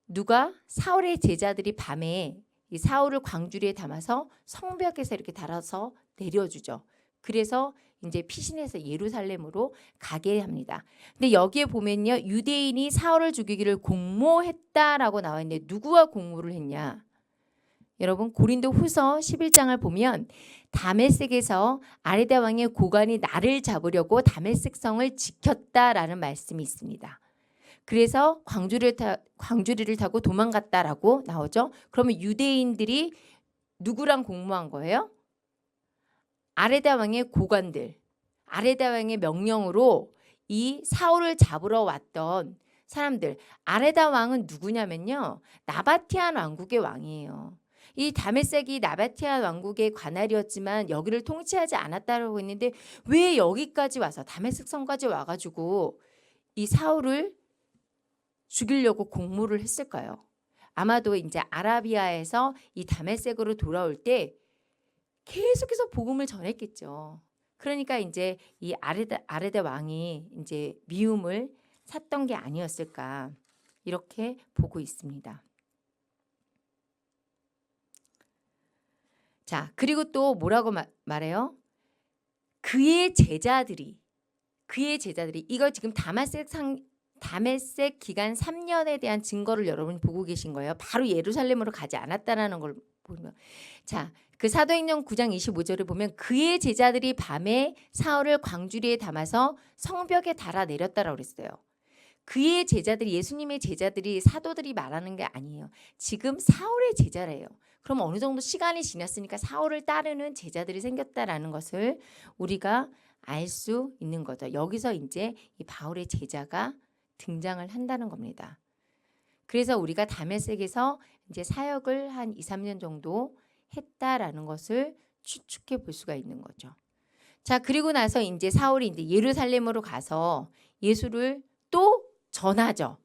누가 사울의 제자들이 밤에 이 사울을 광주리에 담아서 성벽에서 이렇게 달아서 내려주죠. 그래서 이제 피신해서 예루살렘으로 가게 합니다. 근데 여기에 보면요, 유대인이 사울을 죽이기를 공모했다라고 나와 있는데 누구와 공모를 했냐? 여러분 고린도후서 11장을 보면 다메섹에서 아레다 왕의 고관이 나를 잡으려고 다메섹 성을 지켰다라는 말씀이 있습니다. 그래서 광주리를 타고 도망갔다라고 나오죠. 그러면 유대인들이 누구랑 공모한 거예요? 아레다 왕의 고관들, 아레다 왕의 명령으로 이 사울을 잡으러 왔던 사람들. 아레다 왕은 누구냐면요, 나바티안 왕국의 왕이에요. 이 다메섹이 나바티안 왕국의 관할이었지만 여기를 통치하지 않았다라고 했는데 왜 여기까지 와서 다메섹 성까지 와가지고 이 사울을 죽이려고 공모를 했을까요? 아마도 이제 아라비아에서 이 다메섹으로 돌아올 때 계속해서 복음을 전했겠죠. 그러니까 이제 이 아레다 왕이 이제 미움을 샀던 게 아니었을까 이렇게 보고 있습니다. 자, 그리고 또 뭐라고 말해요? 그의 제자들이 이거 지금 다메섹 기간 3년에 대한 증거를 여러분이 보고 계신 거예요. 바로 예루살렘으로 가지 않았다라는 걸 보면, 자, 그 사도행전 9장 25절을 보면 그의 제자들이 밤에 사울을 광주리에 담아서 성벽에 달아 내렸다라고 그랬어요. 그의 제자들이, 예수님의 제자들이 사도들이 말하는 게 아니에요. 지금 사울의 제자래요. 그럼 어느 정도 시간이 지났으니까 사울을 따르는 제자들이 생겼다라는 것을 우리가 알 수 있는 거죠. 여기서 이제 이 바울의 제자가 등장을 한다는 겁니다. 그래서 우리가 다메섹에서 이제 사역을 한 2, 3년 정도 했다라는 것을 추측해 볼 수가 있는 거죠. 자, 그리고 나서 이제 사울이 이제 예루살렘으로 가서 예수를 또 전하죠.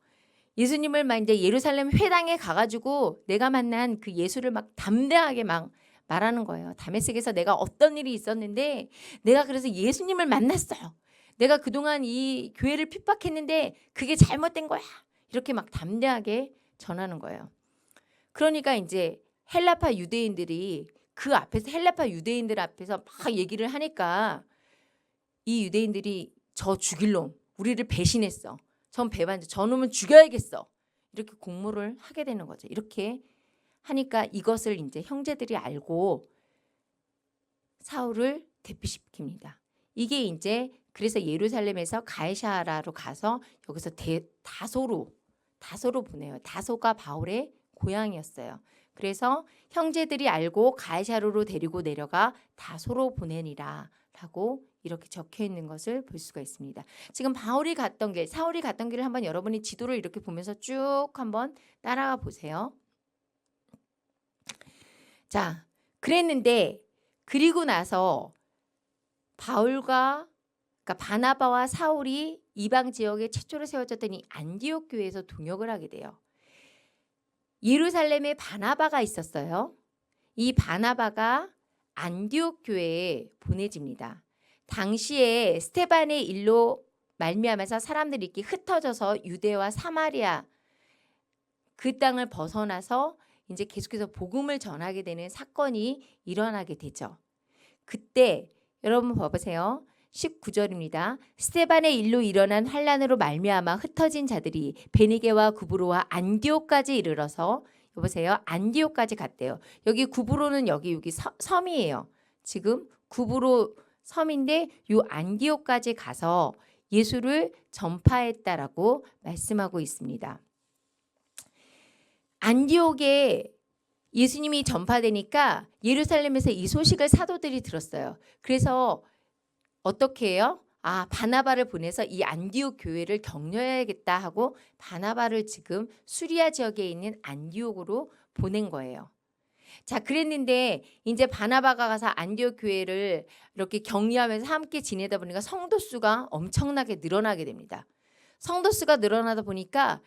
예수님을 막 이제 예루살렘 회당에 가가지고 내가 만난 그 예수를 막 담대하게 막 말하는 거예요. 다메섹에서 내가 어떤 일이 있었는데 내가 그래서 예수님을 만났어요. 내가 그동안 이 교회를 핍박했는데 그게 잘못된 거야. 이렇게 막 담대하게 전하는 거예요. 그러니까 이제 헬라파 유대인들이 그 앞에서 헬라파 유대인들 앞에서 막 얘기를 하니까 이 유대인들이 저 죽일 놈, 우리를 배신했어. 전 배반자, 저놈은 죽여야겠어. 이렇게 공모를 하게 되는 거죠. 이렇게 하니까 이것을 이제 형제들이 알고 사울을 대피시킵니다. 이게 이제 그래서 예루살렘에서 가이사라로 가서 여기서 다소로 보내요. 다소가 바울의 고향이었어요. 그래서 형제들이 알고 가이사르로 데리고 내려가 다소로 보내니라 라고 이렇게 적혀 있는 것을 볼 수가 있습니다. 지금 사울이 갔던 길을 한번 여러분이 지도를 이렇게 보면서 쭉 한번 따라가 보세요. 자, 그랬는데 그리고 나서 그러니까 바나바와 사울이 이방 지역에 최초로 세워졌던 이 안디옥 교회에서 동역을 하게 돼요. 예루살렘에 바나바가 있었어요. 이 바나바가 안디옥 교회에 보내집니다. 당시에 스데반의 일로 말미암아서 사람들이 이렇게 흩어져서 유대와 사마리아 그 땅을 벗어나서 이제 계속해서 복음을 전하게 되는 사건이 일어나게 되죠. 그때 여러분 봐보세요. 19절입니다. 스데반의 일로 일어난 환란으로 말미암아 흩어진 자들이 베니게와 구브로와 안디옥까지 이르러서 여보세요. 안디옥까지 갔대요. 여기 구브로는 여기 섬이에요. 지금 구브로 섬인데 요 안디옥까지 가서 예수를 전파했다라고 말씀하고 있습니다. 안디옥에 예수님이 전파되니까 예루살렘에서 이 소식을 사도들이 들었어요. 그래서 어떻게 해요? 바나바를 보내서 이 안디옥 교회를 격려해야겠다 하고 바나바를 지금 수리아 지역에 있는 안디옥으로 보낸 거예요. 자, 그랬는데 이제 바나바가 가서 안디옥 교회를 이렇게 격려하면서 함께 지내다 보니까 성도 수가 엄청나게 늘어나게 됩니다. 성도 수가 늘어나다 보니까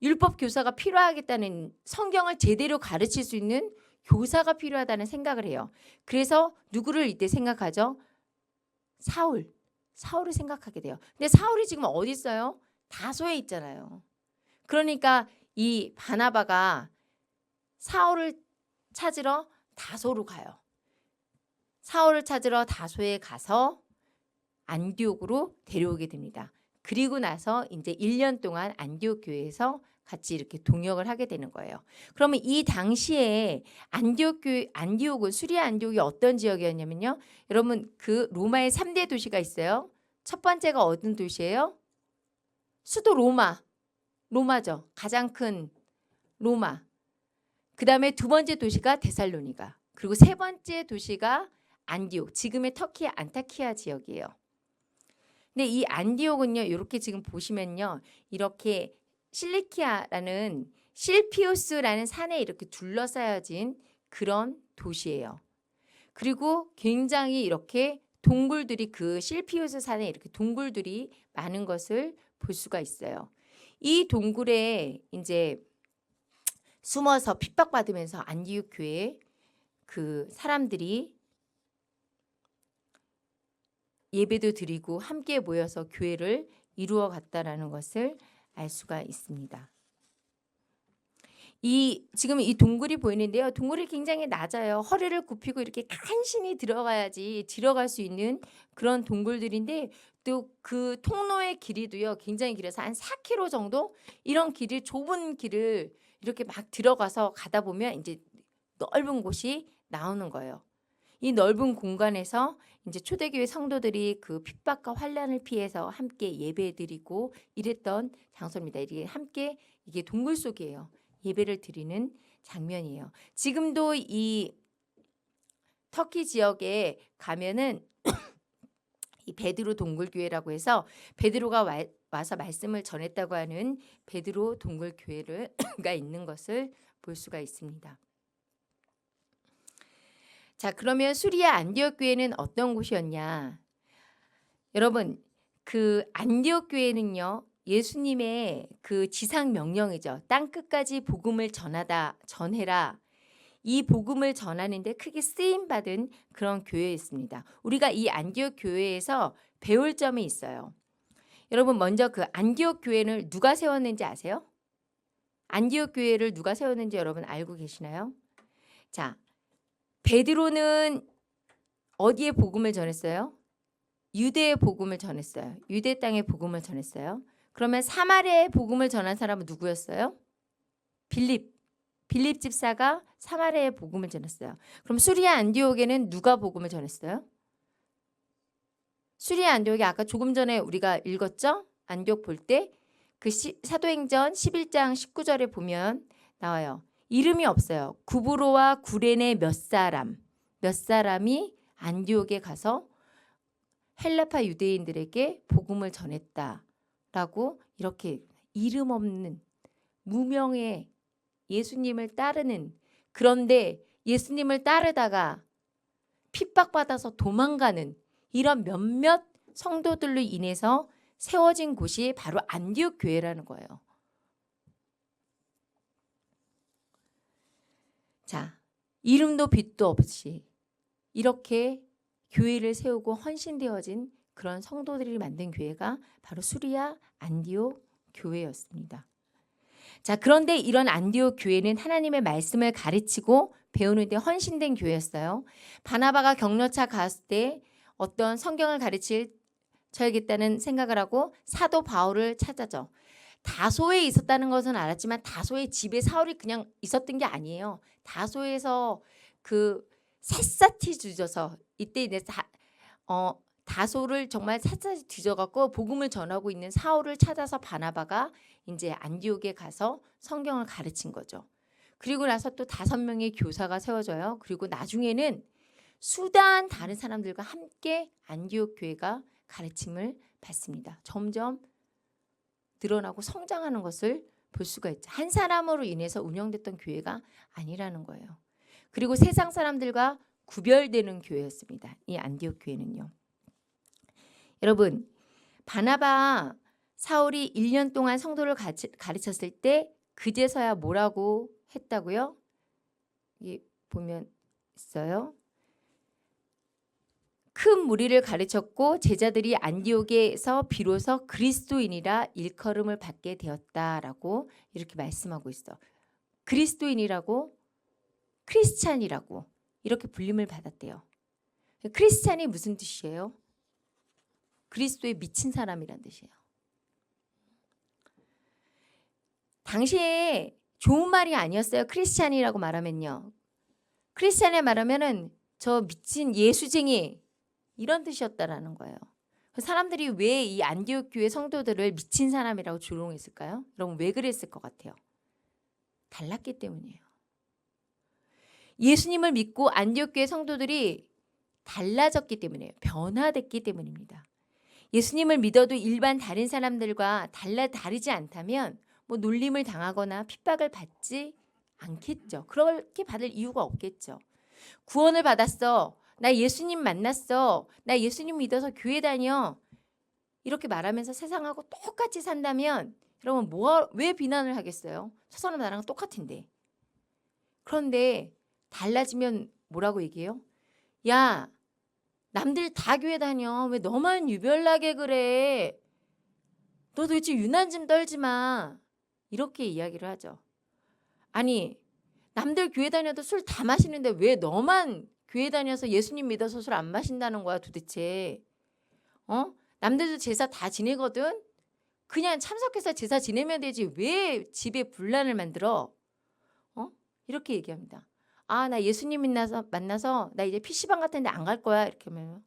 율법 교사가 필요하겠다는, 성경을 제대로 가르칠 수 있는 교사가 필요하다는 생각을 해요. 그래서 누구를 이때 생각하죠? 사울을 생각하게 돼요. 근데 사울이 지금 어디 있어요? 다소에 있잖아요. 그러니까 이 바나바가 사울을 찾으러 다소로 가요. 사울을 찾으러 다소에 가서 안디옥으로 데려오게 됩니다. 그리고 나서 이제 1년 동안 안디옥 교회에서 같이 이렇게 동역을 하게 되는 거예요. 그러면 이 당시에 안디옥은 수리아 안디옥이 어떤 지역이었냐면요. 여러분 그 로마의 3대 도시가 있어요. 첫 번째가 어떤 도시예요? 수도 로마죠. 가장 큰 로마. 그 다음에 두 번째 도시가 데살로니가. 그리고 세 번째 도시가 안디옥. 지금의 터키 안타키아 지역이에요. 근데 이 안디옥은요. 이렇게 지금 보시면요. 이렇게 실리키아라는 실피우스라는 산에 이렇게 둘러싸여진 그런 도시예요. 그리고 굉장히 이렇게 동굴들이 그 실피우스 산에 이렇게 동굴들이 많은 것을 볼 수가 있어요. 이 동굴에 이제 숨어서 핍박받으면서 안디옥 교회 그 사람들이 예배도 드리고 함께 모여서 교회를 이루어 갔다라는 것을 알 수가 있습니다. 지금 이 동굴이 보이는데요. 동굴이 굉장히 낮아요. 허리를 굽히고 이렇게 간신히 들어가야지 들어갈 수 있는 그런 동굴들인데 또 그 통로의 길이도요. 굉장히 길어서 한 4km 정도 이런 길이 좁은 길을 이렇게 막 들어가서 가다 보면 이제 넓은 곳이 나오는 거예요. 이 넓은 공간에서 이제 초대교회 성도들이 그 핍박과 환난을 피해서 함께 예배드리고 이랬던 장소입니다. 이게 함께 이게 동굴 속이에요. 예배를 드리는 장면이에요. 지금도 이 터키 지역에 가면은 이 베드로 동굴교회라고 해서 베드로가 와서 말씀을 전했다고 하는 베드로 동굴교회가 있는 것을 볼 수가 있습니다. 자, 그러면 수리아 안디옥 교회는 어떤 곳이었냐? 여러분, 그 안디옥 교회는요. 예수님의 그 지상 명령이죠. 땅 끝까지 복음을 전해라. 이 복음을 전하는데 크게 쓰임 받은 그런 교회였습니다. 우리가 이 안디옥 교회에서 배울 점이 있어요. 여러분 먼저 그 안디옥 교회를 누가 세웠는지 아세요? 안디옥 교회를 누가 세웠는지 여러분 알고 계시나요? 자, 베드로는 어디에 복음을 전했어요? 유대의 복음을 전했어요. 유대 땅의 복음을 전했어요. 그러면 사마리아의 복음을 전한 사람은 누구였어요? 빌립 집사가 사마리아의 복음을 전했어요. 그럼 수리아 안디옥에는 누가 복음을 전했어요? 수리아 안디옥이 아까 조금 전에 우리가 읽었죠? 안디옥 볼 때 그 사도행전 11장 19절에 보면 나와요. 이름이 없어요. 구브로와 구레네 몇 사람이 안디옥에 가서 헬라파 유대인들에게 복음을 전했다라고 이렇게 이름 없는 무명의 예수님을 따르는, 그런데 예수님을 따르다가 핍박받아서 도망가는 이런 몇몇 성도들로 인해서 세워진 곳이 바로 안디옥 교회라는 거예요. 자, 이름도 빛도 없이 이렇게 교회를 세우고 헌신되어진 그런 성도들이 만든 교회가 바로 수리아 안디옥 교회였습니다. 자, 그런데 이런 안디옥 교회는 하나님의 말씀을 가르치고 배우는 데 헌신된 교회였어요. 바나바가 격려차 갔을 때 어떤 성경을 가르쳐야겠다는 생각을 하고 사도 바울을 찾아죠. 다소에 있었다는 것은 알았지만 다소의 집에 사울이 그냥 있었던 게 아니에요. 다소에서 그 샅샅이 뒤져서 이때 이제 다소를 정말 샅샅이 뒤져갖고 복음을 전하고 있는 사울을 찾아서 바나바가 이제 안디옥에 가서 성경을 가르친 거죠. 그리고 나서 또 5명의 교사가 세워져요. 그리고 나중에는 수단 다른 사람들과 함께 안디옥 교회가 가르침을 받습니다. 점점 늘어나고 성장하는 것을 볼 수가 있죠. 한 사람으로 인해서 운영됐던 교회가 아니라는 거예요. 그리고 세상 사람들과 구별되는 교회였습니다. 이 안디옥 교회는요. 여러분, 바나바 사울이 1년 동안 성도를 가르쳤을 때 그제서야 뭐라고 했다고요? 여기 보면 있어요. 큰 무리를 가르쳤고 제자들이 안디옥에서 비로소 그리스도인이라 일컬음을 받게 되었다라고 이렇게 말씀하고 있어. 그리스도인이라고, 크리스찬이라고 이렇게 불림을 받았대요. 크리스찬이 무슨 뜻이에요? 그리스도에 미친 사람이란 뜻이에요. 당시에 좋은 말이 아니었어요. 크리스찬이라고 말하면요. 크리스찬에 말하면은 저 미친 예수쟁이 이런 뜻이었다라는 거예요. 사람들이 왜 이 안디옥 교회 성도들을 미친 사람이라고 조롱했을까요? 여러분 왜 그랬을 것 같아요? 달랐기 때문이에요. 예수님을 믿고 안디옥 교회 성도들이 달라졌기 때문이에요. 변화됐기 때문입니다. 예수님을 믿어도 일반 다른 사람들과 다르지 않다면 뭐 놀림을 당하거나 핍박을 받지 않겠죠. 그렇게 받을 이유가 없겠죠. 구원을 받았어. 나 예수님 만났어. 나 예수님 믿어서 교회 다녀. 이렇게 말하면서 세상하고 똑같이 산다면 여러분 왜 비난을 하겠어요? 저 사람 나랑 똑같은데. 그런데 달라지면 뭐라고 얘기해요? 야, 남들 다 교회 다녀. 왜 너만 유별나게 그래? 너 도대체 유난 좀 떨지 마. 이렇게 이야기를 하죠. 아니, 남들 교회 다녀도 술 다 마시는데 왜 너만 교회 다녀서 예수님 믿어서 술 안 마신다는 거야 도대체. 남들도 제사 다 지내거든. 그냥 참석해서 제사 지내면 되지 왜 집에 분란을 만들어? 이렇게 얘기합니다. 아, 나 예수님 만나서 나 이제 PC방 같은 데 안 갈 거야. 이렇게 하면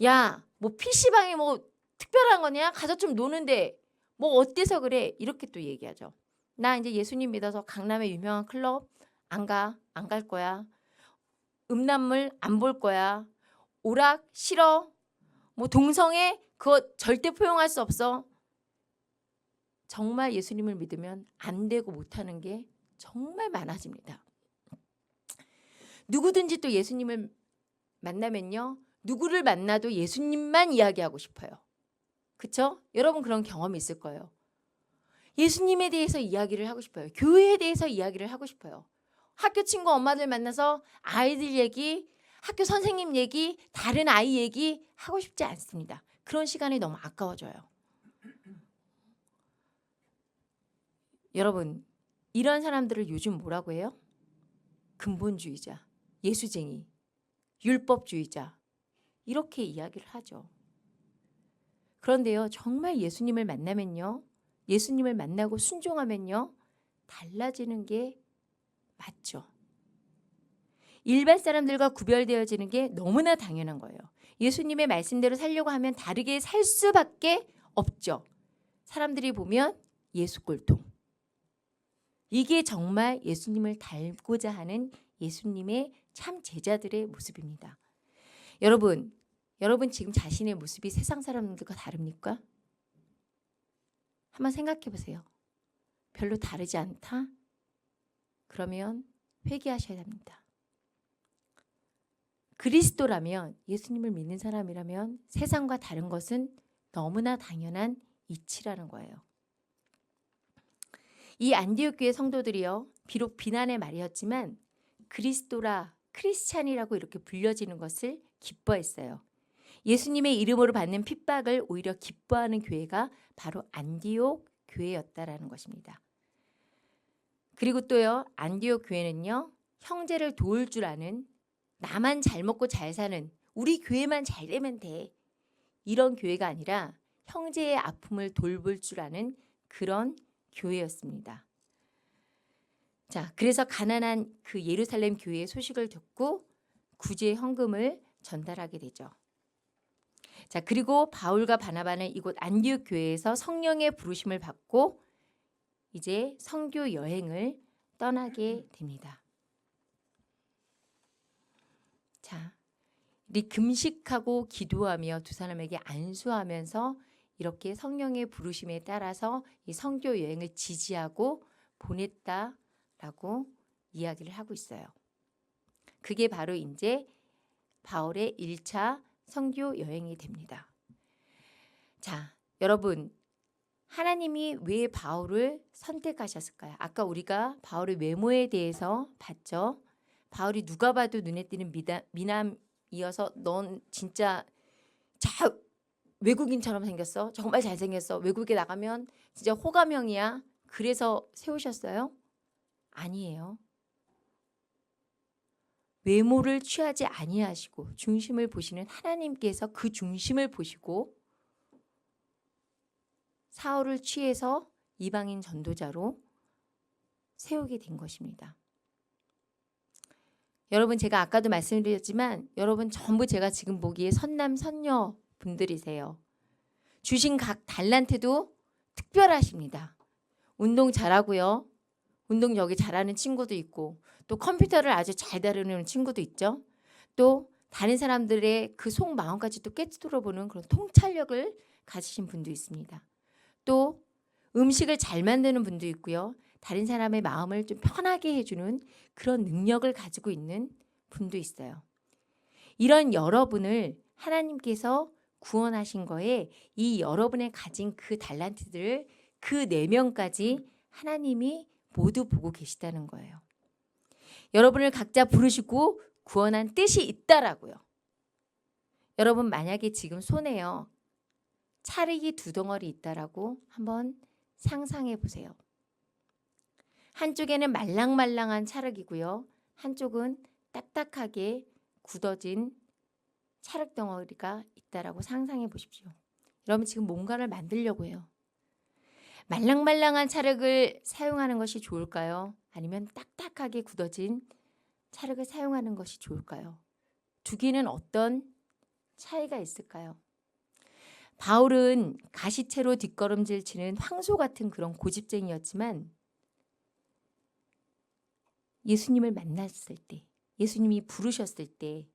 야, 뭐 PC방이 뭐 특별한 거냐? 가서 좀 노는데 뭐 어때서 그래? 이렇게 또 얘기하죠. 나 이제 예수님 믿어서 강남의 유명한 클럽 안 갈 거야. 음란물 안 볼 거야. 오락 싫어. 뭐 동성애 그거 절대 포용할 수 없어. 정말 예수님을 믿으면 안 되고 못하는 게 정말 많아집니다. 누구든지 또 예수님을 만나면요. 누구를 만나도 예수님만 이야기하고 싶어요. 그렇죠? 여러분 그런 경험이 있을 거예요. 예수님에 대해서 이야기를 하고 싶어요. 교회에 대해서 이야기를 하고 싶어요. 학교 친구 엄마들 만나서 아이들 얘기, 학교 선생님 얘기, 다른 아이 얘기 하고 싶지 않습니다. 그런 시간이 너무 아까워져요. 여러분, 이런 사람들을 요즘 뭐라고 해요? 근본주의자, 예수쟁이, 율법주의자 이렇게 이야기를 하죠. 그런데요. 정말 예수님을 만나면요. 예수님을 만나고 순종하면요. 달라지는 게 맞죠. 일반 사람들과 구별되어지는 게 너무나 당연한 거예요. 예수님의 말씀대로 살려고 하면 다르게 살 수밖에 없죠. 사람들이 보면 예수 꼴통. 이게 정말 예수님을 닮고자 하는 예수님의 참 제자들의 모습입니다. 여러분 지금 자신의 모습이 세상 사람들과 다릅니까? 한번 생각해 보세요. 별로 다르지 않다? 그러면 회개하셔야 합니다. 그리스도라면, 예수님을 믿는 사람이라면 세상과 다른 것은 너무나 당연한 이치라는 거예요. 이 안디옥 교회 성도들이요. 비록 비난의 말이었지만 그리스도라, 크리스찬이라고 이렇게 불려지는 것을 기뻐했어요. 예수님의 이름으로 받는 핍박을 오히려 기뻐하는 교회가 바로 안디옥 교회였다라는 것입니다. 그리고 또요. 안디옥 교회는요. 형제를 도울 줄 아는 나만 잘 먹고 잘 사는 우리 교회만 잘 되면 돼. 이런 교회가 아니라 형제의 아픔을 돌볼 줄 아는 그런 교회였습니다. 자, 그래서 가난한 그 예루살렘 교회의 소식을 듣고 구제 헌금을 전달하게 되죠. 자, 그리고 바울과 바나바는 이곳 안디옥 교회에서 성령의 부르심을 받고 이제 선교 여행을 떠나게 됩니다. 자, 우리 금식하고 기도하며 두 사람에게 안수하면서 이렇게 성령의 부르심에 따라서 이 선교 여행을 지지하고 보냈다라고 이야기를 하고 있어요. 그게 바로 이제 바울의 1차 선교 여행이 됩니다. 자, 여러분 하나님이 왜 바울을 선택하셨을까요? 아까 우리가 바울의 외모에 대해서 봤죠. 바울이 누가 봐도 눈에 띄는 미남이어서 넌 진짜 외국인처럼 생겼어. 정말 잘생겼어. 외국에 나가면 진짜 호감형이야. 그래서 세우셨어요? 아니에요. 외모를 취하지 아니하시고 중심을 보시는 하나님께서 그 중심을 보시고 사울을 취해서 이방인 전도자로 세우게 된 것입니다. 여러분, 제가 아까도 말씀드렸지만 여러분 전부 제가 지금 보기에 선남 선녀 분들이세요. 주신 각 달란트도 특별하십니다. 운동 잘하고요. 운동 여기 잘하는 친구도 있고 또 컴퓨터를 아주 잘 다루는 친구도 있죠. 또 다른 사람들의 그 속마음까지 또 꿰뚫어 보는 그런 통찰력을 가지신 분도 있습니다. 또 음식을 잘 만드는 분도 있고요. 다른 사람의 마음을 좀 편하게 해주는 그런 능력을 가지고 있는 분도 있어요. 이런 여러분을 하나님께서 구원하신 거에 이 여러분의 가진 그 달란트들을 그 내면까지 하나님이 모두 보고 계시다는 거예요. 여러분을 각자 부르시고 구원한 뜻이 있다라고요. 여러분 만약에 지금 손에요. 찰흙이 2덩어리 있다라고 한번 상상해 보세요. 한쪽에는 말랑말랑한 찰흙이고요. 한쪽은 딱딱하게 굳어진 찰흙 덩어리가 있다라고 상상해 보십시오. 여러분 지금 뭔가를 만들려고 해요. 말랑말랑한 찰흙을 사용하는 것이 좋을까요? 아니면 딱딱하게 굳어진 찰흙을 사용하는 것이 좋을까요? 두 개는 어떤 차이가 있을까요? 바울은 가시채로 뒷걸음질 치는 황소 같은 그런 고집쟁이였지만 예수님을 만났을 때, 예수님이 부르셨을 때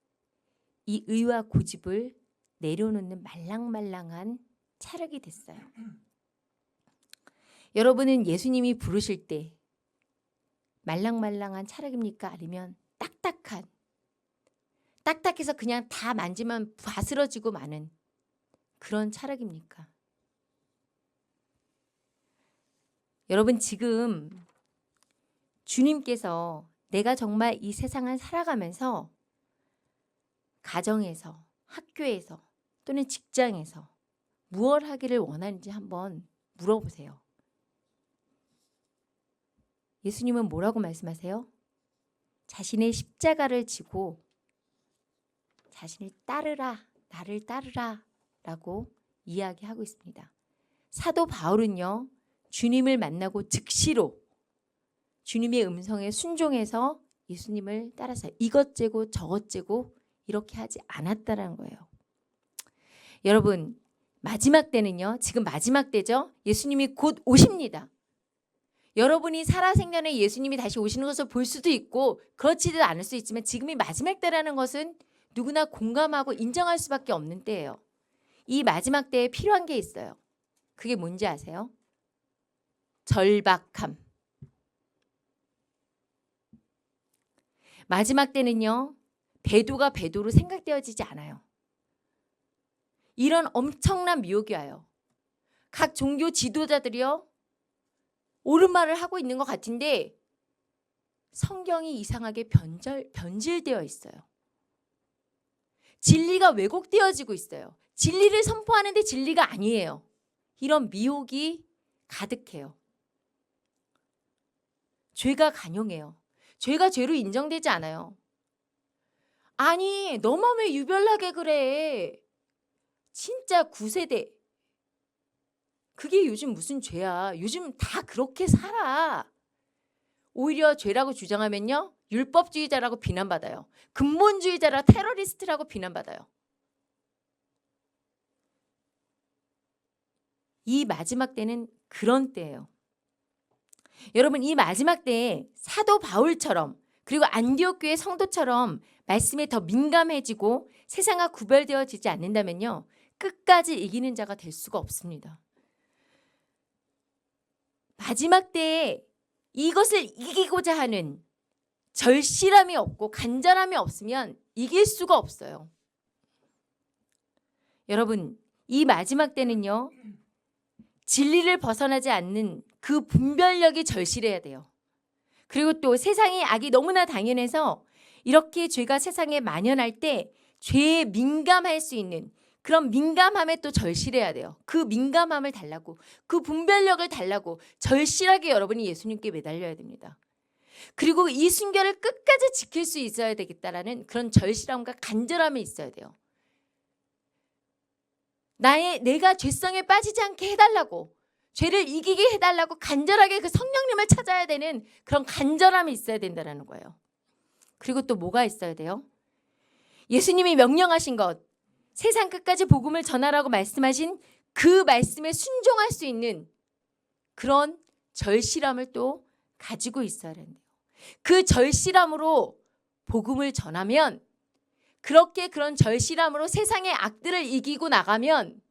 이 의와 고집을 내려놓는 말랑말랑한 찰흙이 됐어요. 여러분은 예수님이 부르실 때 말랑말랑한 찰흙입니까? 아니면 딱딱해서 그냥 다 만지면 바스러지고 마는 그런 찰흙입니까? 여러분 지금 주님께서 내가 정말 이 세상을 살아가면서 가정에서, 학교에서 또는 직장에서 무엇 하기를 원하는지 한번 물어보세요. 예수님은 뭐라고 말씀하세요? 자신의 십자가를 지고 자신을 따르라, 나를 따르라 라고 이야기하고 있습니다. 사도 바울은요, 주님을 만나고 즉시로 주님의 음성에 순종해서 예수님을 따라서 이것 재고 저것 재고 이렇게 하지 않았다는 거예요. 여러분 마지막 때는요, 지금 마지막 때죠. 예수님이 곧 오십니다. 여러분이 살아생전에 예수님이 다시 오시는 것을 볼 수도 있고 그렇지도 않을 수 있지만 지금이 마지막 때라는 것은 누구나 공감하고 인정할 수밖에 없는 때예요. 이 마지막 때에 필요한 게 있어요. 그게 뭔지 아세요? 절박함. 마지막 때는요, 배도가 배도로 생각되어지지 않아요. 이런 엄청난 미혹이 와요. 각 종교 지도자들이요, 옳은 말을 하고 있는 것 같은데 성경이 이상하게 변질되어 있어요. 진리가 왜곡되어지고 있어요. 진리를 선포하는데 진리가 아니에요. 이런 미혹이 가득해요. 죄가 간용해요. 죄가 죄로 인정되지 않아요. 아니 너만 왜 유별나게 그래. 진짜 9세대. 그게 요즘 무슨 죄야. 요즘 다 그렇게 살아. 오히려 죄라고 주장하면요, 율법주의자라고 비난받아요. 근본주의자라 테러리스트라고 비난받아요. 이 마지막 때는 그런 때예요. 여러분 이 마지막 때에 사도 바울처럼 그리고 안디옥 교회 성도처럼 말씀에 더 민감해지고 세상과 구별되어지지 않는다면요, 끝까지 이기는 자가 될 수가 없습니다. 마지막 때에 이것을 이기고자 하는 절실함이 없고 간절함이 없으면 이길 수가 없어요. 여러분 이 마지막 때는요, 진리를 벗어나지 않는 그 분별력이 절실해야 돼요. 그리고 또 세상의 악이 너무나 당연해서 이렇게 죄가 세상에 만연할 때 죄에 민감할 수 있는 그런 민감함에 또 절실해야 돼요. 그 민감함을 달라고, 그 분별력을 달라고 절실하게 여러분이 예수님께 매달려야 됩니다. 그리고 이 순결을 끝까지 지킬 수 있어야 되겠다라는 그런 절실함과 간절함이 있어야 돼요. 내가 죄성에 빠지지 않게 해달라고, 죄를 이기게 해달라고 간절하게 그 성령님을 찾아야 되는 그런 간절함이 있어야 된다는 거예요. 그리고 또 뭐가 있어야 돼요? 예수님이 명령하신 것, 세상 끝까지 복음을 전하라고 말씀하신 그 말씀에 순종할 수 있는 그런 절실함을 또 가지고 있어야 된대요. 그 절실함으로 복음을 전하면, 그렇게 그런 절실함으로 세상의 악들을 이기고 나가면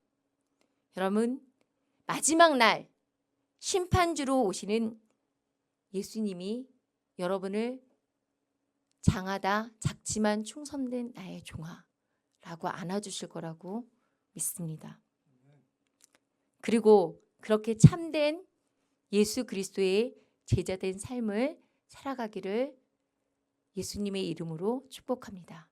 여러분, 마지막 날 심판주로 오시는 예수님이 여러분을 장하다 작지만 충성된 나의 종아라고 안아주실 거라고 믿습니다. 그리고 그렇게 참된 예수 그리스도의 제자된 삶을 살아가기를 예수님의 이름으로 축복합니다.